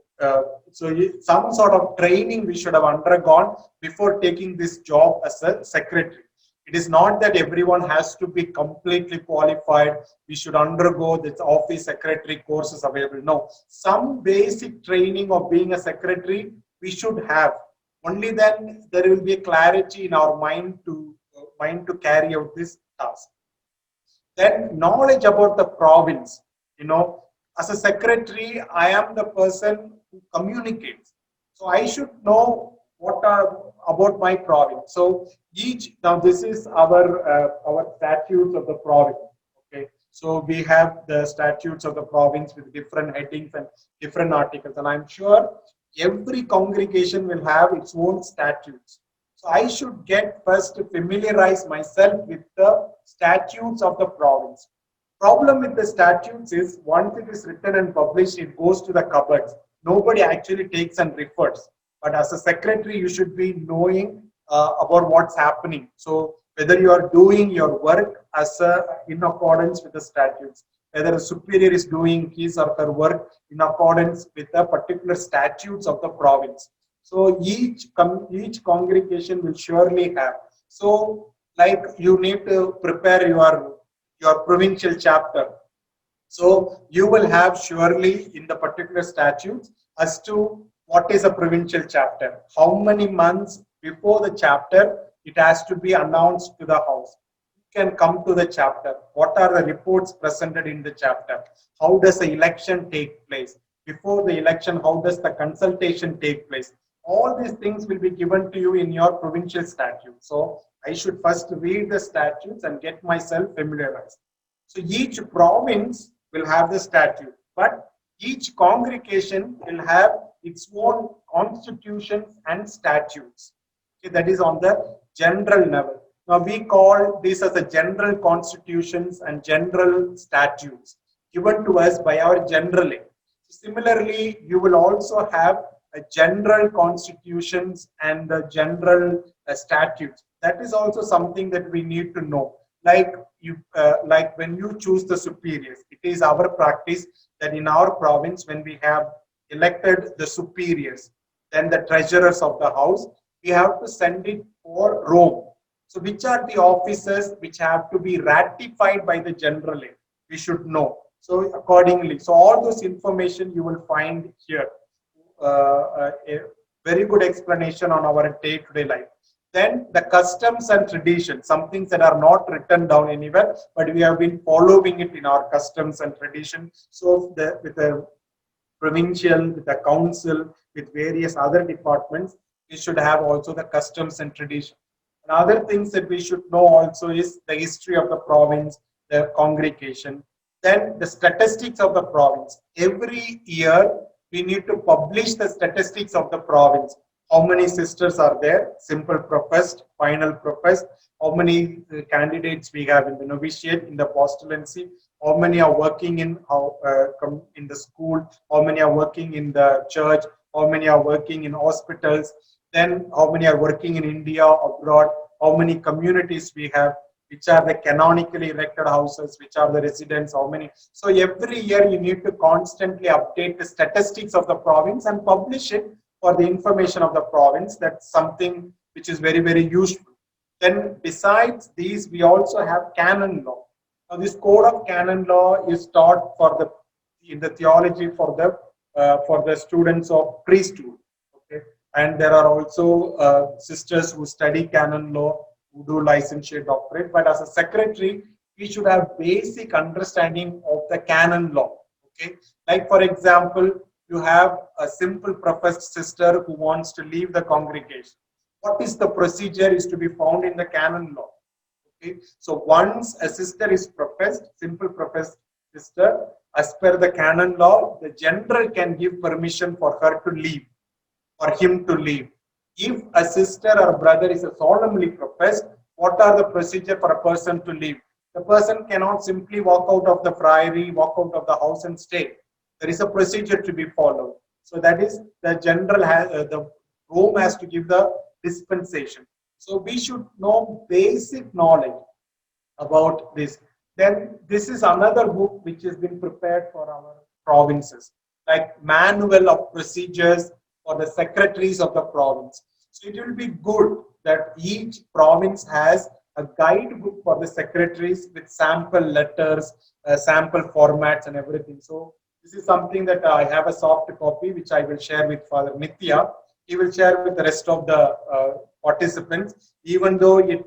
some sort of training we should have undergone before taking this job as a secretary. It is not that everyone has to be completely qualified. We should undergo this office secretary courses available. No, some basic training of being a secretary we should have. Only then there will be a clarity in our mind to carry out this task. Then knowledge about the province. As a secretary, I am the person who communicates. So I should know what are about my province. So now this is our statutes of the province. Okay, so we have the statutes of the province with different headings and different articles, and I'm sure every congregation will have its own statutes. So I should get first to familiarize myself with the statutes of the province. Problem with the statutes is once it is written and published, it goes to the cupboards. Nobody actually takes and refers. But as a secretary, you should be knowing about what's happening. So whether you are doing your work in accordance with the statutes, whether a superior is doing his or her work in accordance with the particular statutes of the province. So each congregation will surely have. So like you need to prepare your provincial chapter. So you will have surely in the particular statutes as to what is a provincial chapter, how many months before the chapter it has to be announced to the house. You can come to the chapter. What are the reports presented in the chapter? How does the election take place? Before the election, how does the consultation take place? All these things will be given to you in your provincial statute. So I should first read the statutes and get myself familiarized. So each province will have the statute, but each congregation will have its own constitutions and statutes. Okay, that is on the general level. Now we call this as a general constitutions and general statutes given to us by our general. Similarly, you will also have a general constitutions and the general statutes. That is also something that we need to know. Like when you choose the superiors, it is our practice that in our province, when we have elected the superiors, then the treasurers of the house, we have to send it for Rome. So which are the officers which have to be ratified by the general? We should know. So accordingly, so all those information you will find here. A very good explanation on our day-to-day life. Then the customs and traditions, some things that are not written down anywhere, but we have been following it in our customs and traditions. So with the provincial, with the council, with various other departments, we should have also the customs and tradition. And other things that we should know also is the history of the province, the congregation, then the statistics of the province. Every year, we need to publish the statistics of the province. How many sisters are there? Simple professed, final professed. How many candidates we have in the novitiate, in the postulancy? How many are working in the school? How many are working in the church? How many are working in hospitals? Then how many are working in India, abroad? How many communities we have? Which are the canonically erected houses? Which are the residents? How many? So every year you need to constantly update the statistics of the province and publish it for the information of the province. That's something which is very, very useful. Then besides these, we also have canon law. Now this code of canon law is taught in the theology for the students of priesthood. Okay, and there are also sisters who study canon law, who do licentiate doctorate. But as a secretary, we should have basic understanding of the canon law. Okay, like for example, you have a simple professed sister who wants to leave the congregation. What is the procedure is to be found in the canon law. Okay, so once a sister is professed, simple professed sister, as per the canon law, the general can give permission for her to leave, for him to leave. If a sister or brother is a solemnly professed, what are the procedure for a person to leave? The person cannot simply walk out of the friary, walk out of the house and stay. There is a procedure to be followed. So that is the general the Rome has to give the dispensation. So we should know basic knowledge about this. Then this is another book which has been prepared for our provinces, like manual of procedures for the secretaries of the province. So it will be good that each province has a guidebook for the secretaries with sample letters, sample formats and everything. So this is something that I have a soft copy which I will share with Father Nitya. He will share with the rest of the participants. Even though it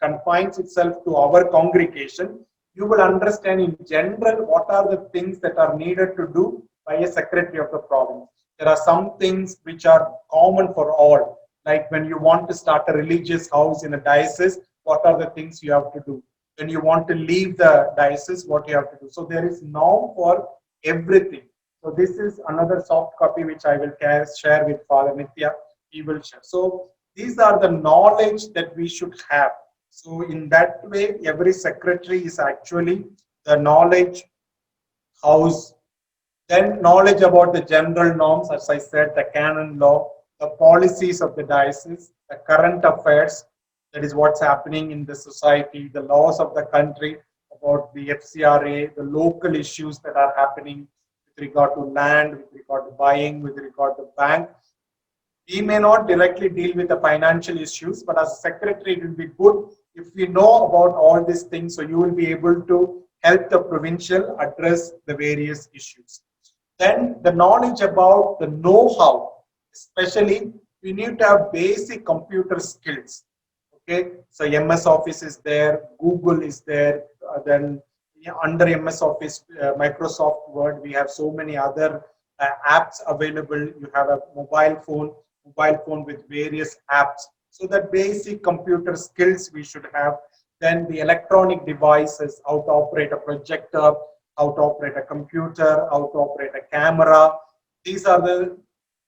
confines itself to our congregation, you will understand in general what are the things that are needed to do by a secretary of the province. There are some things which are common for all. Like when you want to start a religious house in a diocese, what are the things you have to do? When you want to leave the diocese, what you have to do? So there is norm for everything. So this is another soft copy which I will share with Father Nitya. He will share. So these are the knowledge that we should have. So in that way, every secretary is actually the knowledge house, then knowledge about the general norms, as I said, the canon law, the policies of the diocese, the current affairs, that is what's happening in the society, the laws of the country, about the FCRA, the local issues that are happening with regard to land, with regard to buying, with regard to bank. We may not directly deal with the financial issues, but as a secretary, it will be good if we know about all these things, so you will be able to help the provincial address the various issues. Then the knowledge about the know-how, especially we need to have basic computer skills. Okay, so MS Office is there, Google is there, then under MS Office, Microsoft Word, we have so many other apps available. You have a mobile phone with various apps. So that basic computer skills we should have. Then the electronic devices, how to operate a projector, how to operate a computer, how to operate a camera. These are the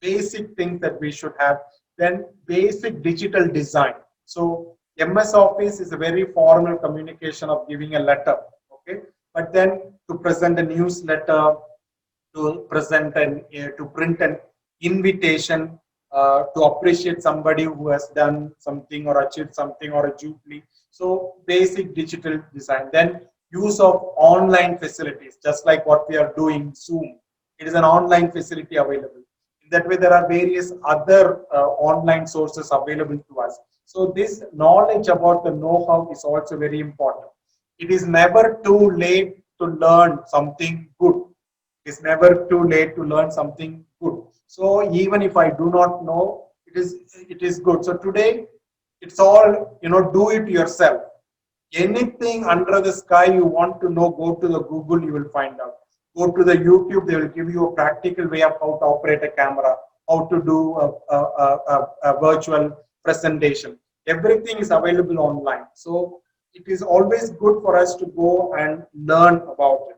basic things that we should have. Then basic digital design. So MS Office is a very formal communication of giving a letter, okay? But then to present a newsletter, to print an invitation, to appreciate somebody who has done something or achieved something or a jubilee. So basic digital design. Then use of online facilities, just like what we are doing, Zoom. It is an online facility available. In that way, there are various other online sources available to us. So this knowledge about the know-how is also very important. It is never too late to learn something good. It's never too late to learn something good. So even if I do not know, it is good. So today, it's all, do it yourself. Anything under the sky you want to know, go to the Google, you will find out. Go to the YouTube, they will give you a practical way of how to operate a camera, how to do a virtual presentation. Everything is available online. So it is always good for us to go and learn about it.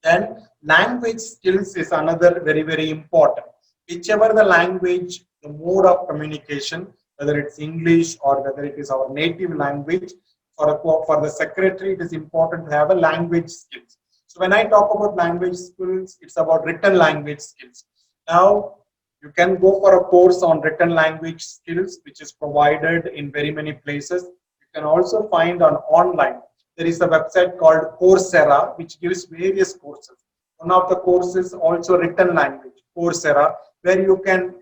Then language skills is another very, very important. Whichever the language, the mode of communication, whether it's English or whether it is our native language, for the secretary, it is important to have a language skills. So when I talk about language skills, it's about written language skills. Now, you can go for a course on written language skills, which is provided in very many places. You can also find on online. There is a website called Coursera, which gives various courses. One of the courses also written language, Coursera, where you can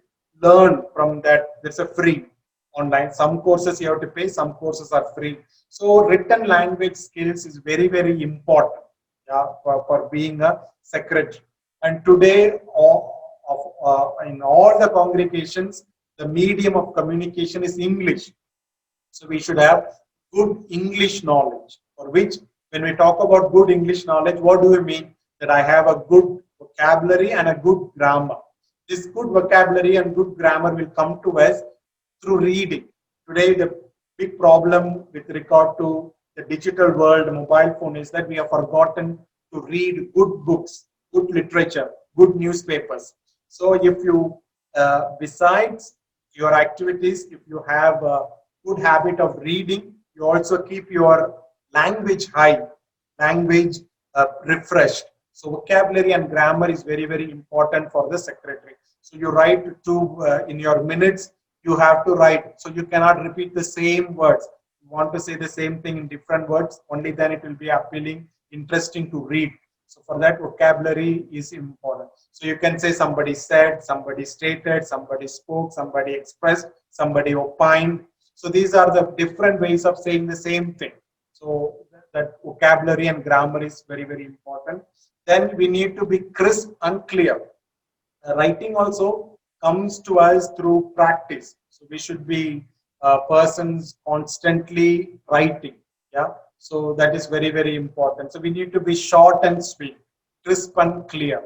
learn from that. There's a free online. Some courses you have to pay, some courses are free. So written language skills is very, very important, for being a secretary. And today, in all the congregations, the medium of communication is English. So we should have good English knowledge, for which when we talk about good English knowledge, what do we mean? That I have a good vocabulary and a good grammar. This good vocabulary and good grammar will come to us through reading. Today, the big problem with regard to the digital world, mobile phone, is that we have forgotten to read good books, good literature, good newspapers. So if you, besides your activities, if you have a good habit of reading, you also keep your language high, language refreshed. So vocabulary and grammar is very, very important for the secretary. So you write in your minutes, you have to write. So you cannot repeat the same words. You want to say the same thing in different words, only then it will be appealing, interesting to read. So for that, vocabulary is important. So you can say somebody said, somebody stated, somebody spoke, somebody expressed, somebody opined. So these are the different ways of saying the same thing. So that vocabulary and grammar is very, very important. Then we need to be crisp and clear. Writing also comes to us through practice. So we should be persons constantly writing. Yeah. So that is very, very important. So we need to be short and sweet, crisp and clear.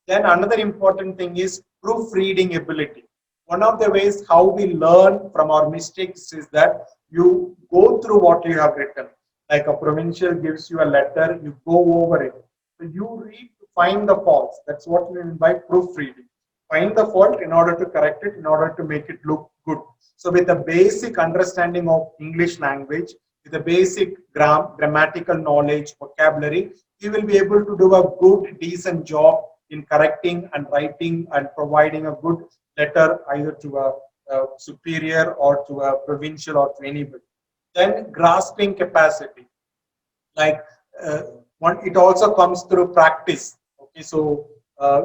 Then another important thing is proofreading ability. One of the ways how we learn from our mistakes is that you go through what you have written. Like a provincial gives you a letter, you go over it. So you read to find the faults. That's what we mean by proofreading. Find the fault in order to correct it, in order to make it look good. So with a basic understanding of English language, with a basic grammatical knowledge, vocabulary, he will be able to do a good, decent job in correcting and writing and providing a good letter either to a superior or to a provincial or to anybody. Then grasping capacity, like uh, it also comes through practice. Okay, so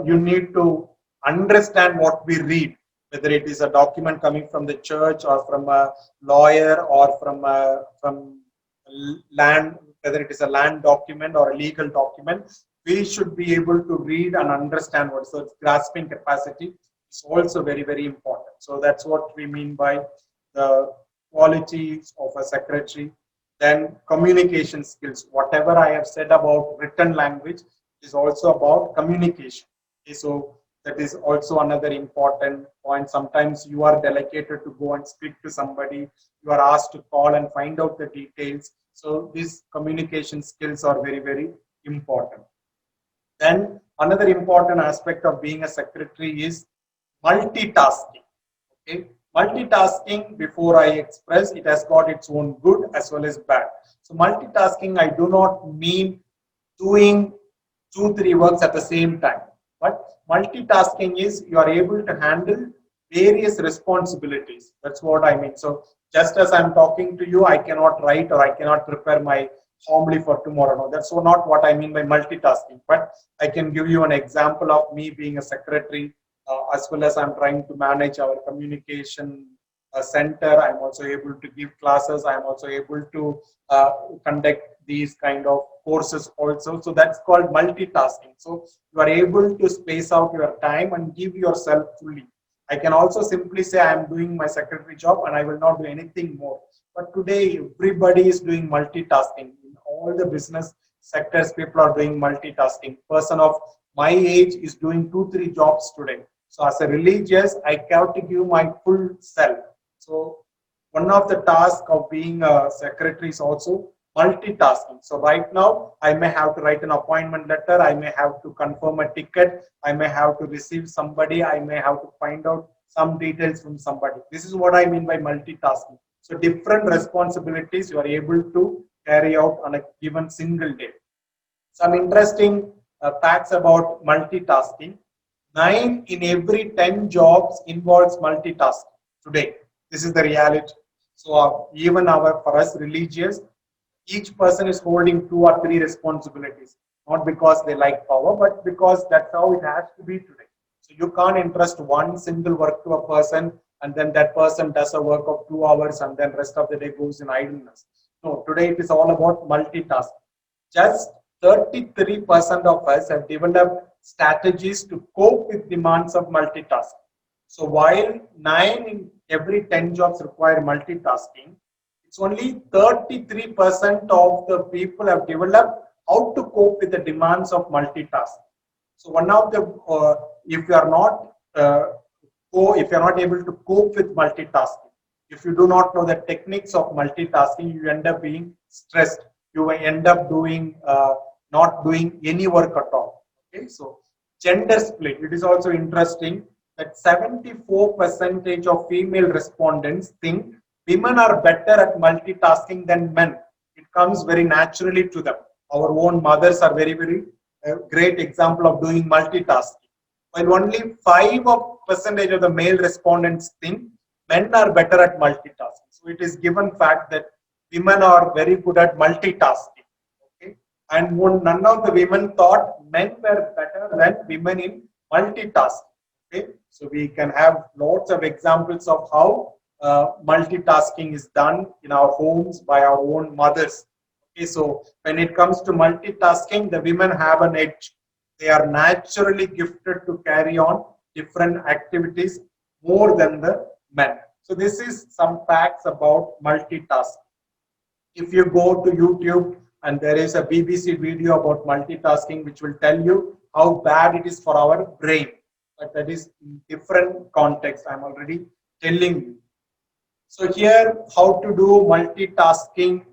you need to understand what we read, whether it is a document coming from the church or from a lawyer or from land, whether it is a land document or a legal document. We should be able to read and understand what. So grasping capacity is also very, very important. So that's what we mean by the qualities of a secretary. Then communication skills. Whatever I have said about written language is also about communication. Okay, so that is also another important point. Sometimes you are delegated to go and speak to somebody. You are asked to call and find out the details. So these communication skills are very, very important. Then another important aspect of being a secretary is multitasking. Okay, multitasking, before I express, it has got its own good as well as bad. So multitasking, I do not mean doing 2-3 works at the same time, but multitasking is you are able to handle various responsibilities. That's what I mean. So just as I'm talking to you, I cannot write or I cannot prepare my homily for tomorrow. No, that's not what I mean by multitasking. But I can give you an example of me being a secretary, as well as I'm trying to manage our communication center. I'm also able to give classes. I'm also able to conduct these kind of courses also. So that's called multitasking. So you are able to space out your time and give yourself fully. I can also simply say I'm doing my secretary job and I will not do anything more. But today, everybody is doing multitasking. In all the business sectors, people are doing multitasking. Person of my age is doing 2-3 jobs today. So as a religious, I have to give my full self. So one of the tasks of being a secretary is also multitasking. So right now, I may have to write an appointment letter. I may have to confirm a ticket. I may have to receive somebody. I may have to find out some details from somebody. This is what I mean by multitasking. So different responsibilities you are able to carry out on a given single day. Some interesting facts about multitasking. 9 in every 10 jobs involves multitasking today. This is the reality. So even for us religious, each person is holding 2 or 3 responsibilities, not because they like power, but because that's how it has to be today. So you can't entrust one single work to a person and then that person does a work of 2 hours and then rest of the day goes in idleness. No, today it is all about multitasking. Just 33% of us have developed strategies to cope with demands of multitasking. So while 9 in every 10 jobs require multitasking, it's only 33% of the people have developed how to cope with the demands of multitasking. So one of the, if you are not able to cope with multitasking, if you do not know the techniques of multitasking, you end up being stressed. You end up doing not doing any work at all. Okay, so gender split. It is also interesting that 74% of female respondents think women are better at multitasking than men. It comes very naturally to them. Our own mothers are very, very great example of doing multitasking. While only 5% of the male respondents think men are better at multitasking. So it is given fact that women are very good at multitasking. Okay? And none of the women thought men were better than women in multitasking. Okay? So we can have lots of examples of how multitasking is done in our homes by our own mothers. Okay, so when it comes to multitasking, the women have an edge. They are naturally gifted to carry on different activities more than the men. So this is some facts about multitasking. If you go to YouTube and there is a BBC video about multitasking which will tell you how bad it is for our brain. But that is in different context. I'm already telling you. So here, how to do multitasking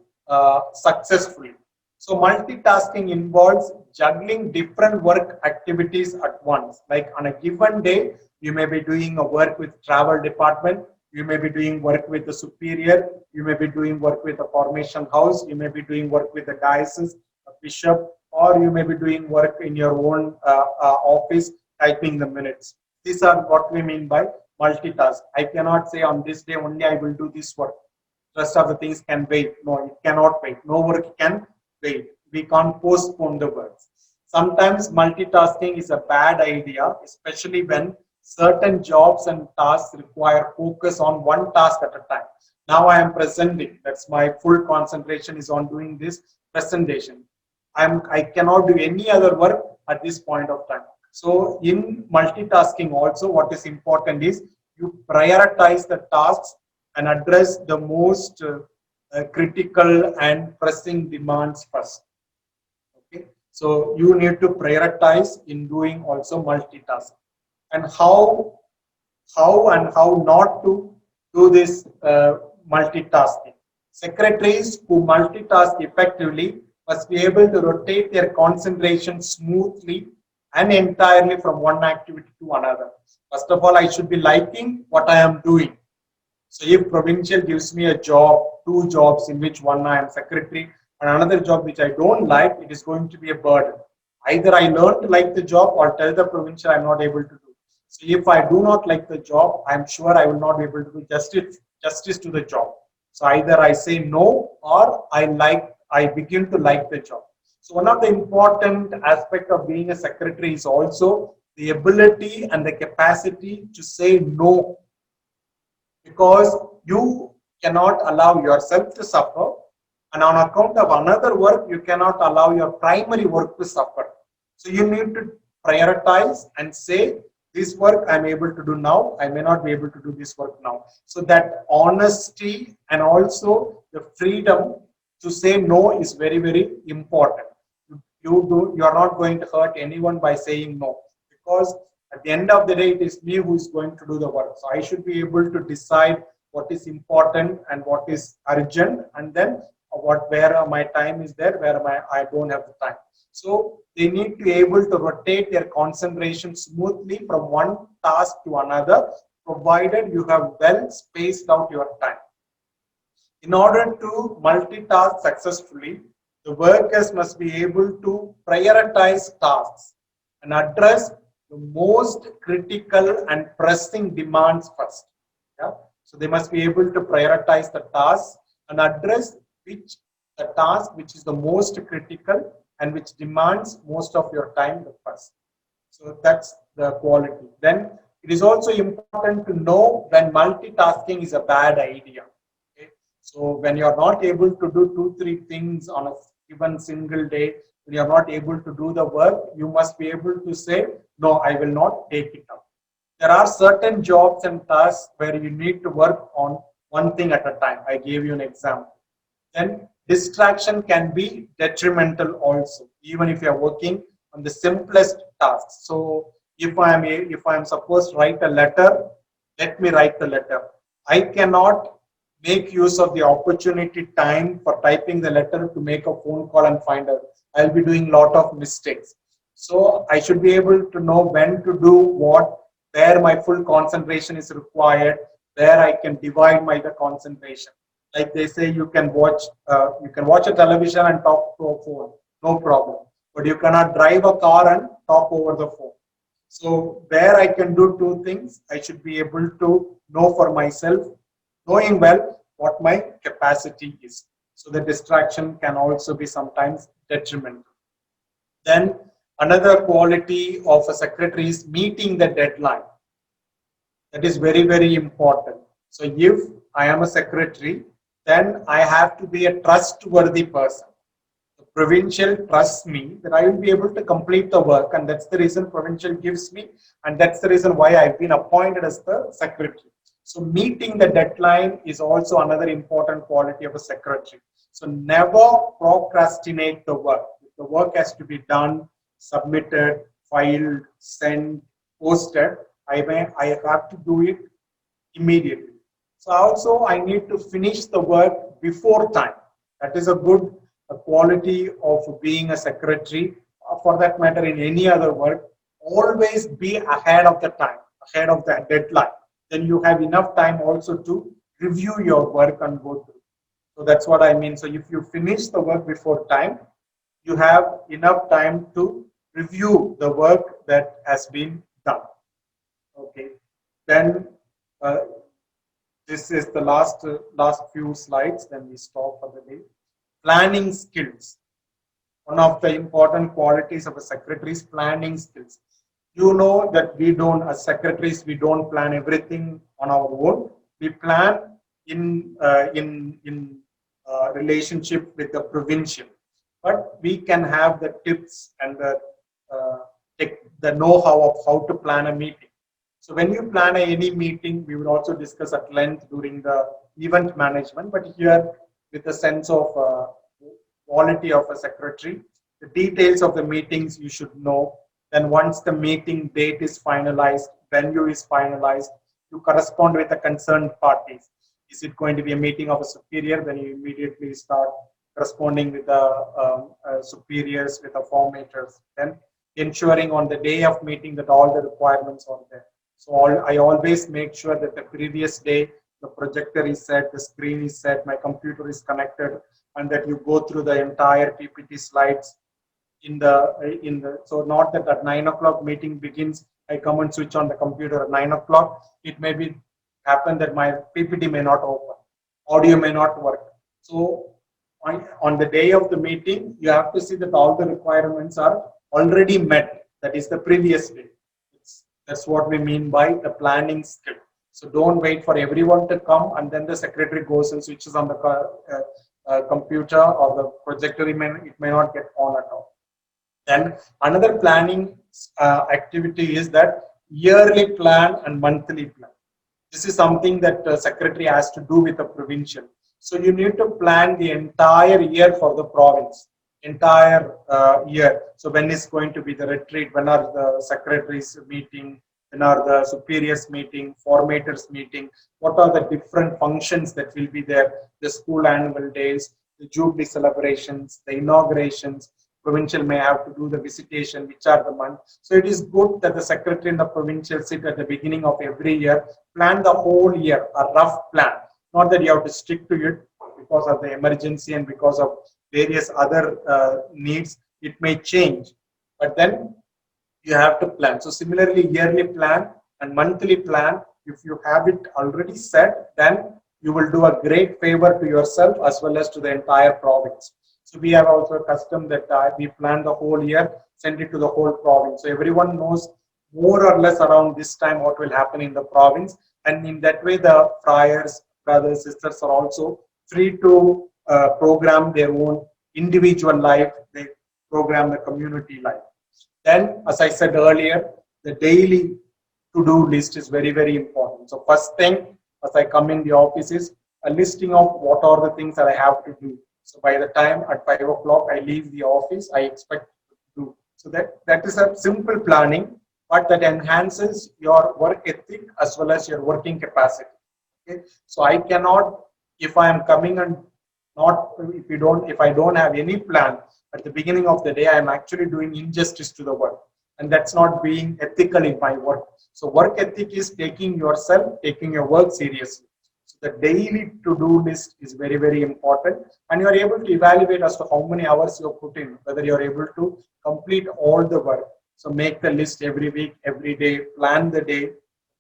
successfully. So multitasking involves juggling different work activities at once. Like on a given day, you may be doing a work with travel department. You may be doing work with the superior. You may be doing work with the formation house. You may be doing work with the diocese, a bishop, or you may be doing work in your own office, typing the minutes. These are what we mean by multitask. I cannot say on this day only I will do this work. Rest of the things can wait. No, it cannot wait. No work can wait. We can't postpone the works. Sometimes multitasking is a bad idea, especially when certain jobs and tasks require focus on one task at a time. Now I am presenting. That's my full concentration is on doing this presentation. I cannot do any other work at this point of time. So in multitasking also, what is important is you prioritize the tasks and address the most critical and pressing demands first. Okay, so you need to prioritize in doing also multitasking. And how not to do this multitasking. Secretaries who multitask effectively must be able to rotate their concentration smoothly and entirely from one activity to another. First of all, I should be liking what I am doing. So if provincial gives me a job, 2 jobs in which one I am secretary and another job which I don't like, it is going to be a burden. Either I learn to like the job or tell the provincial I'm not able to do. So if I do not like the job, I'm sure I will not be able to do justice to the job. So either I say no or I begin to like the job. So one of the important aspects of being a secretary is also the ability and the capacity to say no, because you cannot allow yourself to suffer, and on account of another work you cannot allow your primary work to suffer. So you need to prioritize and say, this work I'm able to do now, I may not be able to do this work now. So that honesty and also the freedom to say no is very, very important. You are not going to hurt anyone by saying no, because at the end of the day, it is me who is going to do the work. So I should be able to decide what is important and what is urgent, and then where my time is there, where I don't have the time. So they need to be able to rotate their concentration smoothly from one task to another, provided you have well spaced out your time. In order to multitask successfully, the workers must be able to prioritize tasks and address the most critical and pressing demands first. Yeah? So they must be able to prioritize the tasks and address the task which is the most critical and which demands most of your time the first. So that's the quality. Then it is also important to know when multitasking is a bad idea. Okay? So when you are not able to do 2-3 things on a given single day, when you are not able to do the work, you must be able to say, no, I will not take it up. There are certain jobs and tasks where you need to work on one thing at a time. I gave you an example. Then distraction can be detrimental also, even if you are working on the simplest tasks. So if I am supposed to write a letter, let me write the letter. I cannot make use of the opportunity time for typing the letter to make a phone call and find out. I'll be doing a lot of mistakes. So I should be able to know when to do what, where my full concentration is required, where I can divide the concentration. Like they say, you can watch a television and talk to a phone, no problem. But you cannot drive a car and talk over the phone. So where I can do 2 things, I should be able to know for myself, knowing well what my capacity is. So the distraction can also be sometimes detrimental. Then another quality of a secretary is meeting the deadline. That is very, very important. So if I am a secretary, then I have to be a trustworthy person. The provincial trusts me that I will be able to complete the work, and that's the reason provincial gives me, and that's the reason why I've been appointed as the secretary. So meeting the deadline is also another important quality of a secretary. So never procrastinate the work. The work has to be done, submitted, filed, sent, posted. I have to do it immediately. So also I need to finish the work before time. That is a good quality of being a secretary. For that matter, in any other work, always be ahead of the time, ahead of the deadline. then you have enough time also to review your work and go through. So that's what I mean. So if you finish the work before time, you have enough time to review the work that has been done. Okay, then this is the last few slides. Then we stop for the day. Planning skills. One of the important qualities of a secretary is planning skills. You know that we don't, as secretaries, we don't plan everything on our own. We plan in relationship with the provincial, but we can have the tips and the know-how of how to plan a meeting. So when you plan any meeting, we will also discuss at length during the event management, but here with a sense of quality of a secretary, the details of the meetings you should know. Then once the meeting date is finalized, venue is finalized, you correspond with the concerned parties. Is it going to be a meeting of a superior? Then you immediately start corresponding with the superiors, with the formators. Then ensuring on the day of meeting that all the requirements are there. So I always make sure that the previous day the projector is set, the screen is set, my computer is connected, and that you go through the entire PPT slides so not that at 9 o'clock meeting begins, I come and switch on the computer at 9 o'clock. It may be happen that my PPT may not open, audio may not work. So on the day of the meeting, you have to see that all the requirements are already met. That is the previous day. That's what we mean by the planning skill. So don't wait for everyone to come and then the secretary goes and switches on the computer or the projector. It may not get on at all. Then another planning activity is that yearly plan and monthly plan. This is something that the secretary has to do with the provincial. So you need to plan the entire year for the province, entire year. So when is going to be the retreat, when are the secretaries meeting, when are the superiors meeting, formators meeting, what are the different functions that will be there, the school annual days, the jubilee celebrations, the inaugurations, provincial may have to do the visitation, which are the months. So it is good that the secretary and the provincial sit at the beginning of every year, plan the whole year, a rough plan. Not that you have to stick to it because of the emergency and because of various other needs, it may change. But then you have to plan. So similarly, yearly plan and monthly plan, if you have it already set, then you will do a great favor to yourself as well as to the entire province. So we have also a custom that we plan the whole year, send it to the whole province. So everyone knows more or less around this time what will happen in the province. And in that way, the friars, brothers, sisters are also free to program their own individual life. They program the community life. Then, as I said earlier, the daily to-do list is very, very important. So first thing, as I come in the office is a listing of what are the things that I have to do. So by the time at 5 o'clock I leave the office, I expect to do. So that is a simple planning, but that enhances your work ethic as well as your working capacity. Okay? So I cannot, if I am coming and if I don't have any plan at the beginning of the day, I am actually doing injustice to the work. And that's not being ethical in my work. So work ethic is taking yourself, taking your work seriously. So the daily to-do list is very, very important. And you are able to evaluate as to how many hours you put in, whether you are able to complete all the work. So make the list every week, every day, plan the day.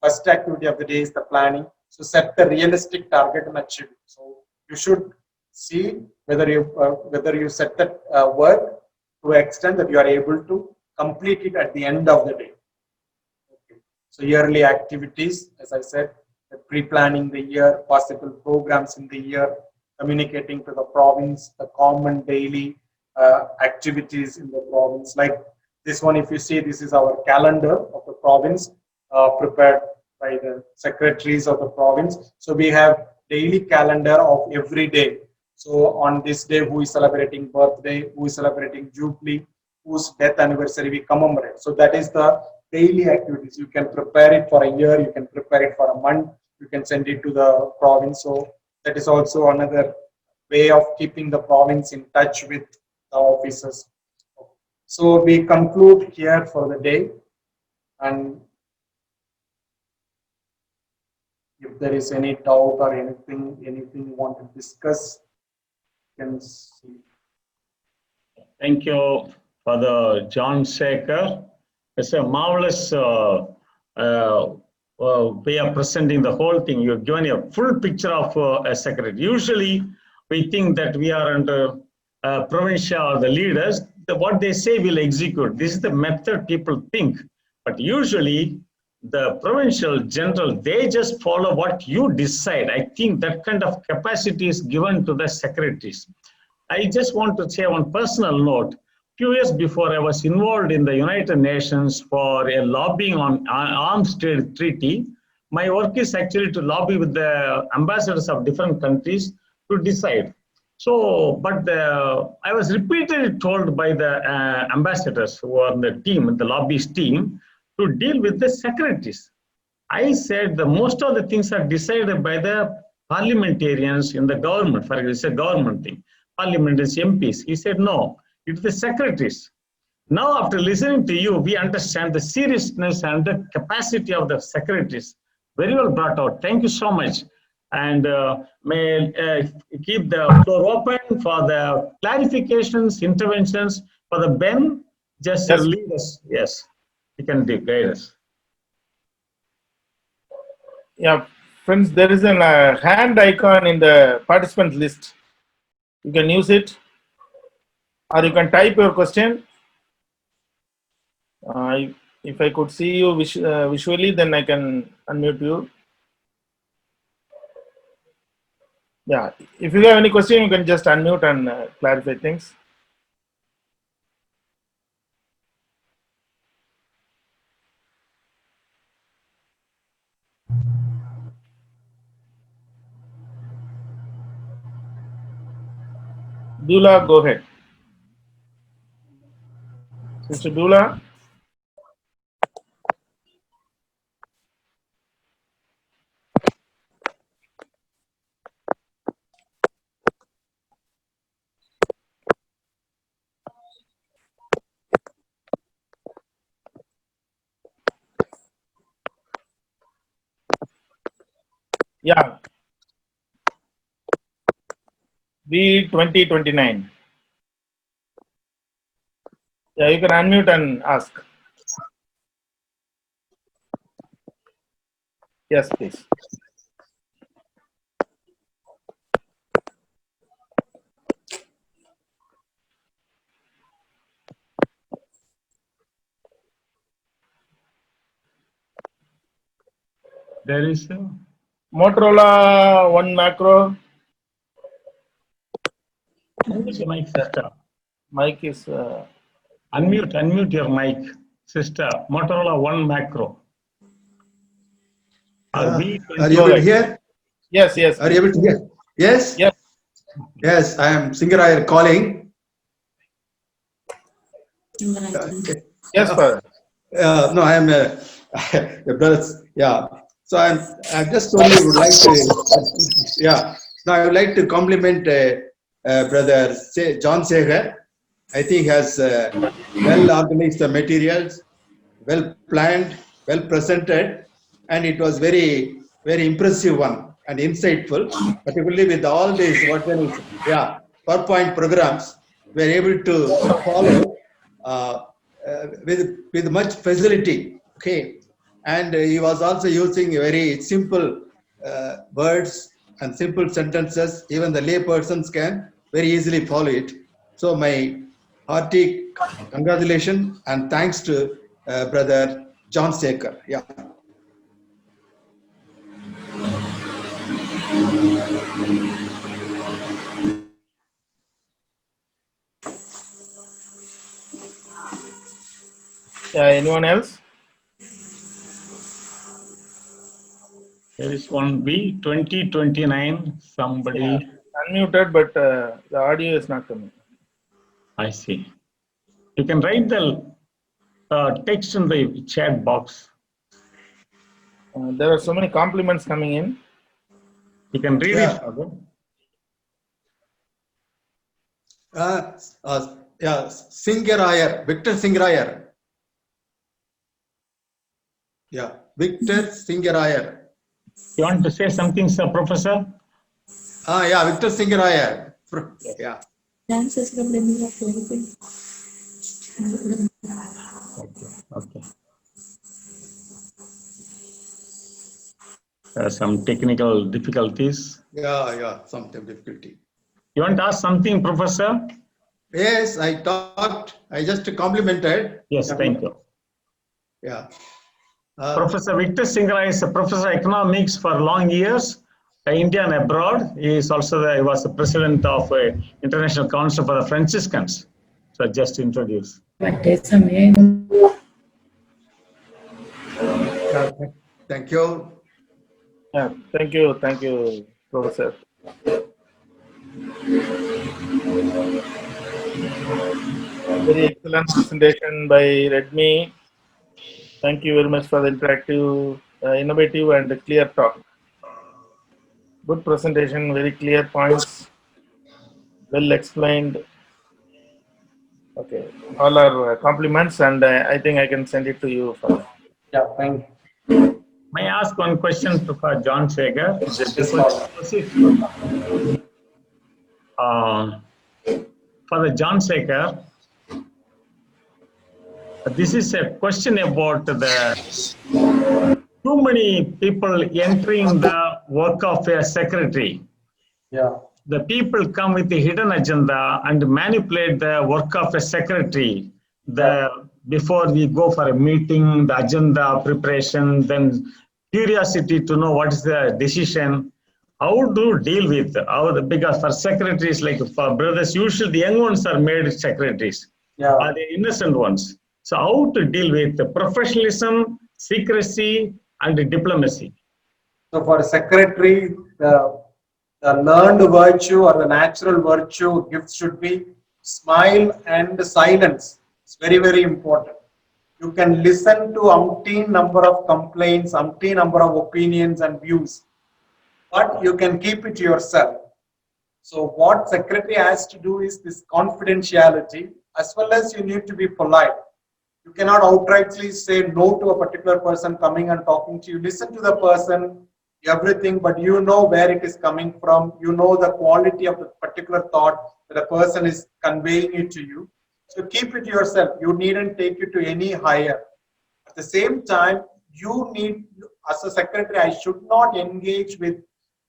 First activity of the day is the planning. So set the realistic target and achieve it. So you should see whether you set that work to an extent that you are able to complete it at the end of the day. Okay. So yearly activities, as I said, pre-planning the year, possible programs in the year, communicating to the province, the common daily activities in the province. Like this one, if you see, this is our calendar of the province prepared by the secretaries of the province. So we have daily calendar of every day. So on this day, who is celebrating birthday, who is celebrating jubilee, whose death anniversary we commemorate. So that is the daily activities. You can prepare it for a year, you can prepare it for a month, you can send it to the province. So that is also another way of keeping the province in touch with the officers. So we conclude here for the day, and If there is any doubt or anything you want to discuss, you can see. Thank you, Father John Shaker. It's a marvelous way of presenting the whole thing. You've given a full picture of a secretary. Usually, we think that we are under provincial or the leaders. What they say will execute. This is the method people think. But usually, the provincial general, they just follow what you decide. I think that kind of capacity is given to the secretaries. I just want to say on personal note, few years before I was involved in the United Nations for a lobbying on arms trade treaty. My work is actually to lobby with the ambassadors of different countries to decide. So, but I was repeatedly told by the ambassadors who are on the team, the lobbyist team, to deal with the secretaries. I said the most of the things are decided by the parliamentarians in the government. For example, it's a government thing. Parliamentarians, MPs. He said, no, it's the secretaries. Now, after listening to you, we understand the seriousness and the capacity of the secretaries. Very well brought out. Thank you so much. And may keep the floor open for the clarifications, interventions. For the Ben, just Yes. lead us. Yes, you can guide us. Yeah, friends, there is a hand icon in the participant list. You can use it, or you can type your question. If I could see you visually, then I can unmute you. Yeah, if you have any question, you can just unmute and clarify things. Beulah, go ahead. Sister Beulah. Yeah. B2029. Yeah, you can unmute and ask. Yes, please. There is a Motorola One Macro. unmute your mic, sister. Mic is. Unmute your mic, sister. Motorola One Macro. Are you able to hear? Yes, yes. Are you able to hear? Yes? Yes. Yes, I am Singarayan calling. Okay. Yes, Father. No, I am your brothers. Yeah. So I just only would like to, yeah. Now I would like to compliment brother John Seger. I think he has well organized the materials, well planned, well presented, and it was very, very impressive one and insightful, particularly with all these PowerPoint programs. We are able to follow with much facility. Okay, and he was also using very simple words and simple sentences. Even the lay persons can very easily follow it. So my hearty congratulations and thanks to brother John Shaker. Yeah. Yeah, anyone else? There is one B2029. Somebody. Yeah. Unmuted, but the audio is not coming. I see. You can write the text in the chat box. There are so many compliments coming in. You can read Yeah. it, Father. Singarayan, Victor Singarayan. Yeah, Victor Singarayan. You want to say something, sir, Professor? Yeah, Victor Singaraya. Yeah. Okay. Some technical difficulties. Yeah, some difficulty. You want to ask something, Professor? Yes, I talked, I just complimented. Yes, thank you. Yeah. Professor Victor Singra is a professor of economics for long years, India and abroad. He is also he was the president of International Council for the Franciscans. So just introduce. Thank you. Yeah, thank you, Professor. Very excellent presentation by Redmi. Thank you very much for the interactive, innovative, and clear talk. Good presentation, very clear points, well explained. Okay, all our compliments, and I think I can send it to you. Yeah, thank you. May I ask one question for John Sager? For the John Sager, this is a question about the too many people entering the work of a secretary. Yeah. The people come with a hidden agenda and manipulate the work of a secretary. Before we go for a meeting, the agenda preparation, then curiosity to know what is the decision. How do you deal with because for secretaries, like for brothers, usually the young ones are made secretaries. Yeah. Are the innocent ones? So how to deal with the professionalism, secrecy, and diplomacy? So for a secretary, the learned virtue or the natural virtue gift should be smile and silence. It's very, very important. You can listen to umpteen number of complaints, umpteen number of opinions and views, but you can keep it to yourself. So what secretary has to do is this confidentiality, as well as you need to be polite. You cannot outrightly say no to a particular person coming and talking to you. Listen to the person, everything, but you know where it is coming from. You know the quality of the particular thought that a person is conveying it to you. So keep it to yourself. You needn't take it to any higher. At the same time, you need, as a secretary, I should not engage with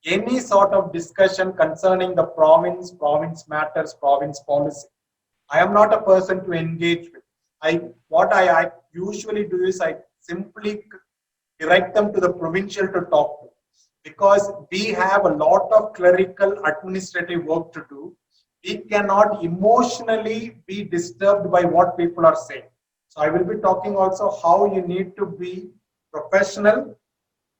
any sort of discussion concerning the province matters, province policy. I am not a person to engage with. What I usually do is I simply direct them to the provincial to talk to, because we have a lot of clerical administrative work to do. We cannot emotionally be disturbed by what people are saying. So I will be talking also how you need to be professional.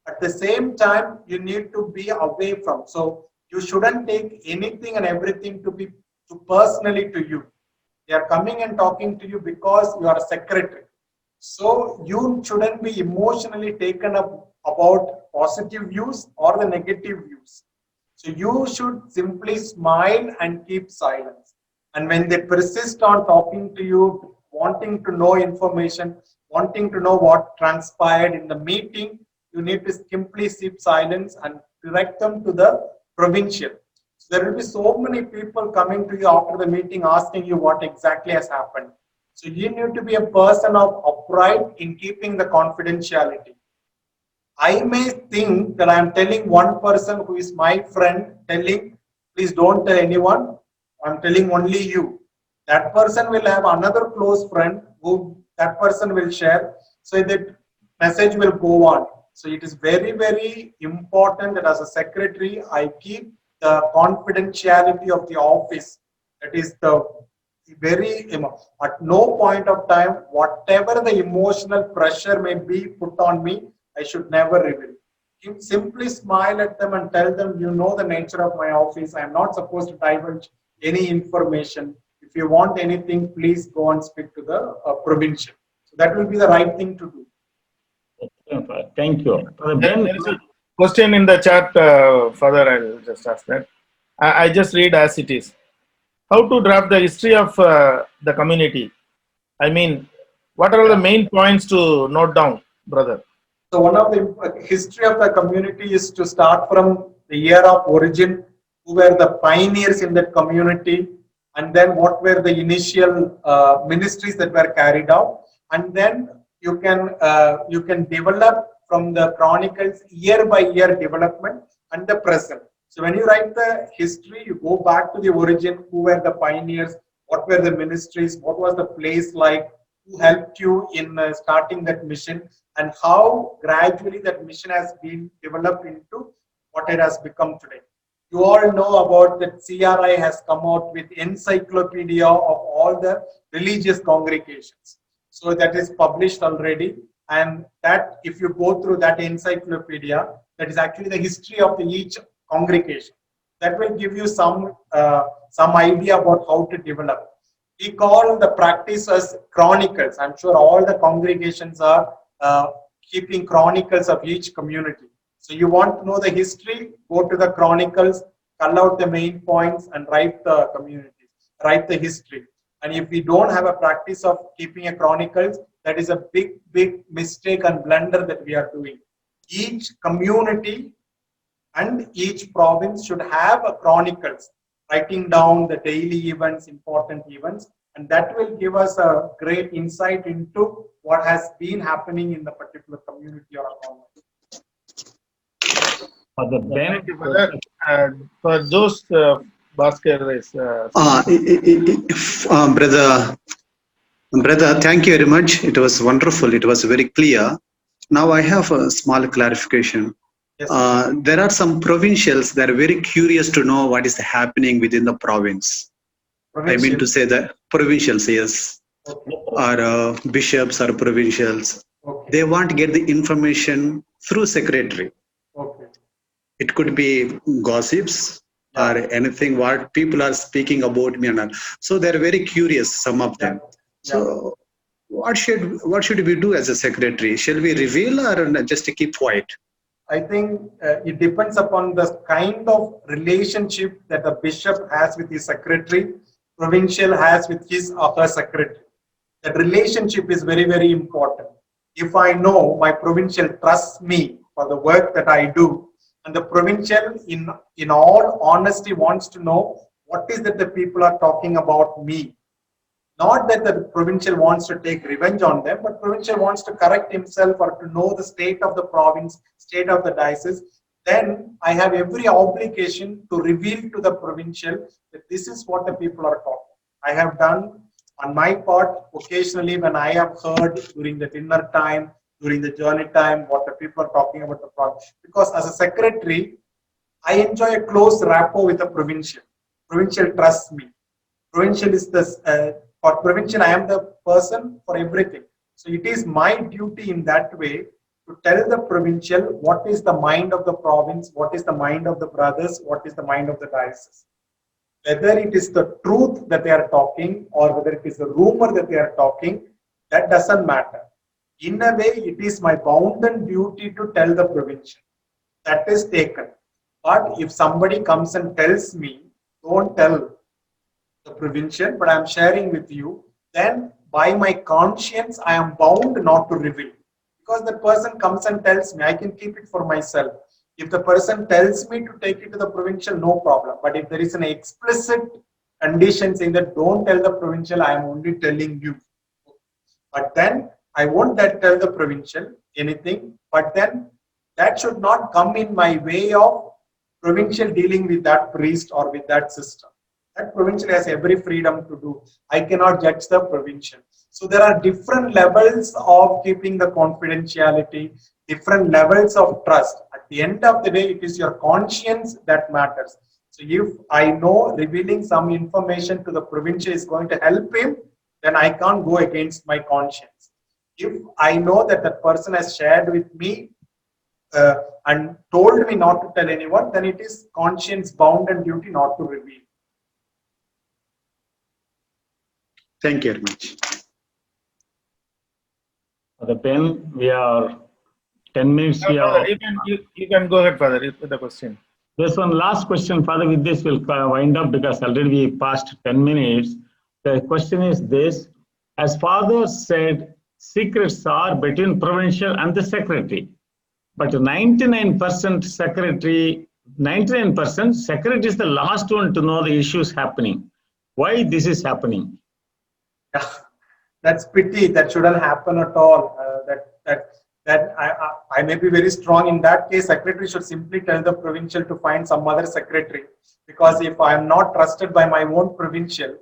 At the same time, you need to be away from. So you shouldn't take anything and everything to be personally to you. They are coming and talking to you because you are a secretary. So you shouldn't be emotionally taken up about positive views or the negative views. So you should simply smile and keep silence. And when they persist on talking to you, wanting to know information, wanting to know what transpired in the meeting, you need to simply keep silence and direct them to the provincial. So there will be so many people coming to you after the meeting asking you what exactly has happened. So you need to be a person of upright in keeping the confidentiality. I may think that I am telling one person who is my friend, telling, please don't tell anyone, I'm telling only you. That person will have another close friend who that person will share. So that message will go on. So it is very, very important that as a secretary, I keep the confidentiality of the office. That is the very, at no point of time, whatever the emotional pressure may be put on me, I should never reveal. You simply smile at them and tell them, you know the nature of my office. I am not supposed to divulge any information. If you want anything, please go and speak to the provincial. So that will be the right thing to do. Thank you. There is a question in the chat, Father, I will just ask that. I just read as it is. How to draft the history of the community? I mean, what are the main points to note down, brother? So one of the history of the community is to start from the year of origin, who were the pioneers in that community, and then what were the initial ministries that were carried out, and then you can develop from the chronicles year by year development and the present. So when you write the history, you go back to the origin, who were the pioneers, what were the ministries, what was the place like, who helped you in starting that mission, and how gradually that mission has been developed into what it has become today. You all know about that CRI has come out with encyclopedia of all the religious congregations. So that is published already, and that if you go through that encyclopedia, that is actually the history of each congregation. That will give you some idea about how to develop. We call the practice as chronicles. I'm sure all the congregations are keeping chronicles of each community. So you want to know the history, go to the chronicles, cull out the main points and write the communities, write the history. And if we don't have a practice of keeping a chronicles, that is a big mistake and blunder that we are doing. Each community and each province should have a chronicles, writing down the daily events, important events, and that will give us a great insight into what has been happening in the particular community or community. Father Ben, Thank you for that. For those Bhaskar is brother, thank you very much. It was wonderful. It was very clear. Now I have a small clarification. Yes. There are some provincials that are very curious to know what is happening within the province. I mean to say that provincials, yes, Okay. or bishops or provincials. Okay. They want to get the information through secretary. Okay. It could be gossips or anything what people are speaking about me and all. So they're very curious, some of them. So what should we do as a secretary? Shall we reveal or just keep quiet? I think it depends upon the kind of relationship that a bishop has with his secretary, provincial has with his or her secretary. That relationship is very, very important. If I know my provincial trusts me for the work that I do, and the provincial in all honesty wants to know what is that the people are talking about me. Not that the provincial wants to take revenge on them, but provincial wants to correct himself or to know the state of the province, state of the diocese. Then I have every obligation to reveal to the provincial that this is what the people are talking. I have done on my part occasionally when I have heard during the dinner time, during the journey time, what the people are talking about the province. Because as a secretary, I enjoy a close rapport with the provincial. Provincial trusts me. Provincial is the for provincial, I am the person for everything. So it is my duty in that way to tell the provincial what is the mind of the province, what is the mind of the brothers, what is the mind of the diocese. Whether it is the truth that they are talking or whether it is the rumor that they are talking, that doesn't matter. In a way, it is my bounden duty to tell the provincial. That is taken. But if somebody comes and tells me, don't tell the provincial, but I am sharing with you, then by my conscience, I am bound not to reveal. Because the person comes and tells me, I can keep it for myself. If the person tells me to take it to the provincial, no problem. But if there is an explicit condition saying that don't tell the provincial, I am only telling you. But then I won't tell the provincial anything, but then that should not come in my way of provincial dealing with that priest or with that sister. That provincial has every freedom to do. I cannot judge the provincial. So there are different levels of keeping the confidentiality, different levels of trust. At the end of the day, it is your conscience that matters. So if I know revealing some information to the provincial is going to help him, then I can't go against my conscience. If I know that that person has shared with me and told me not to tell anyone, then it is conscience bound and duty not to reveal. Thank you very much. Father Ben, we are 10 minutes. We Father, are. you can go ahead, Father, with the question. There's one last question, Father. With this, we'll wind up because already we passed 10 minutes. The question is this: as Father said, secrets are between provincial and the secretary. But 99% secretary, 99% secretary is the last one to know the issues happening. Why this is happening? Yeah, that's pity. That shouldn't happen at all. I may be very strong in that case. Secretary should simply tell the provincial to find some other secretary, because if I am not trusted by my own provincial,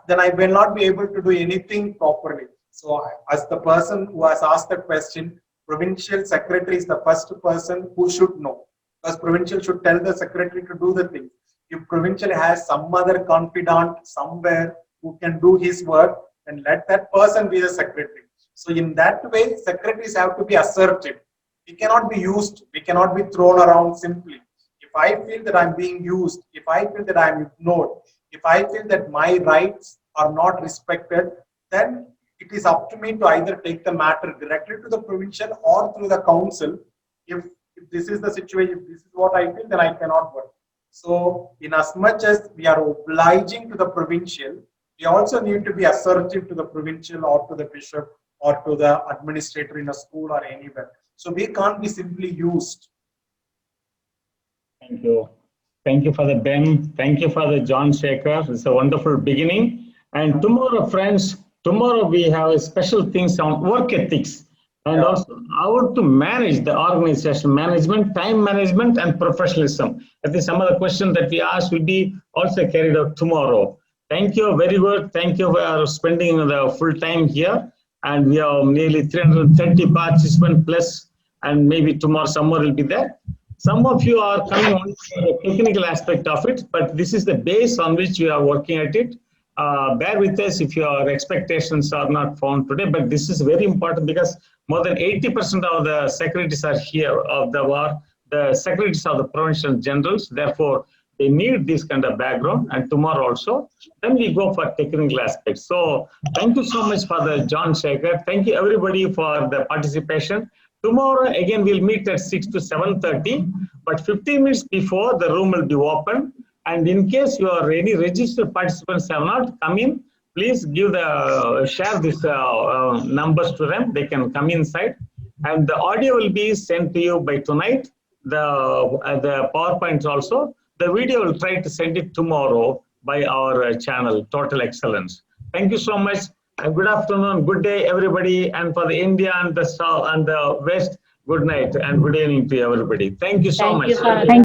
then I will not be able to do anything properly. So, as the person who has asked the question, provincial secretary is the first person who should know, because provincial should tell the secretary to do the thing. If provincial has some other confidant somewhere who can do his work, then let that person be the secretary. So in that way, secretaries have to be assertive. We cannot be used. We cannot be thrown around simply. If I feel that I'm being used, if I feel that I'm ignored, if I feel that my rights are not respected, then it is up to me to either take the matter directly to the provincial or through the council. If this is the situation, if this is what I feel, then I cannot work. So in as much as we are obliging to the provincial, we also need to be assertive to the provincial or to the bishop or to the administrator in a school or anywhere. So we can't be simply used. Thank you. Thank you for the Ben. Thank you for the John Shaker. It's a wonderful beginning. And tomorrow, friends, tomorrow we have special things on work ethics and also how to manage the organization management, time management, and professionalism. I think some of the questions that we asked will be also carried out tomorrow. Thank you very good. Thank you for spending the full time here. And we have nearly 330 participants plus, and maybe tomorrow somewhere will be there. Some of you are coming on to the technical aspect of it, but this is the base on which we are working at it. Bear with us if your expectations are not found today, but this is very important because more than 80% of the secretaries are here of the war, the secretaries of the provincial generals. Therefore, they need this kind of background, and tomorrow also, then we go for technical aspects. So thank you so much for the John Shaker. Thank you everybody for the participation. Tomorrow again we'll meet at 6 to 7:30, but 15 minutes before the room will be open. And in case you are any registered participants have not come in, please give the share this numbers to them. They can come inside, and the audio will be sent to you by tonight. The PowerPoint also. The video will try to send it tomorrow by our channel, Total Excellence. Thank you so much. And good afternoon, good day, everybody. And for the India and the South and the West, good night and good evening to everybody. Thank you so much.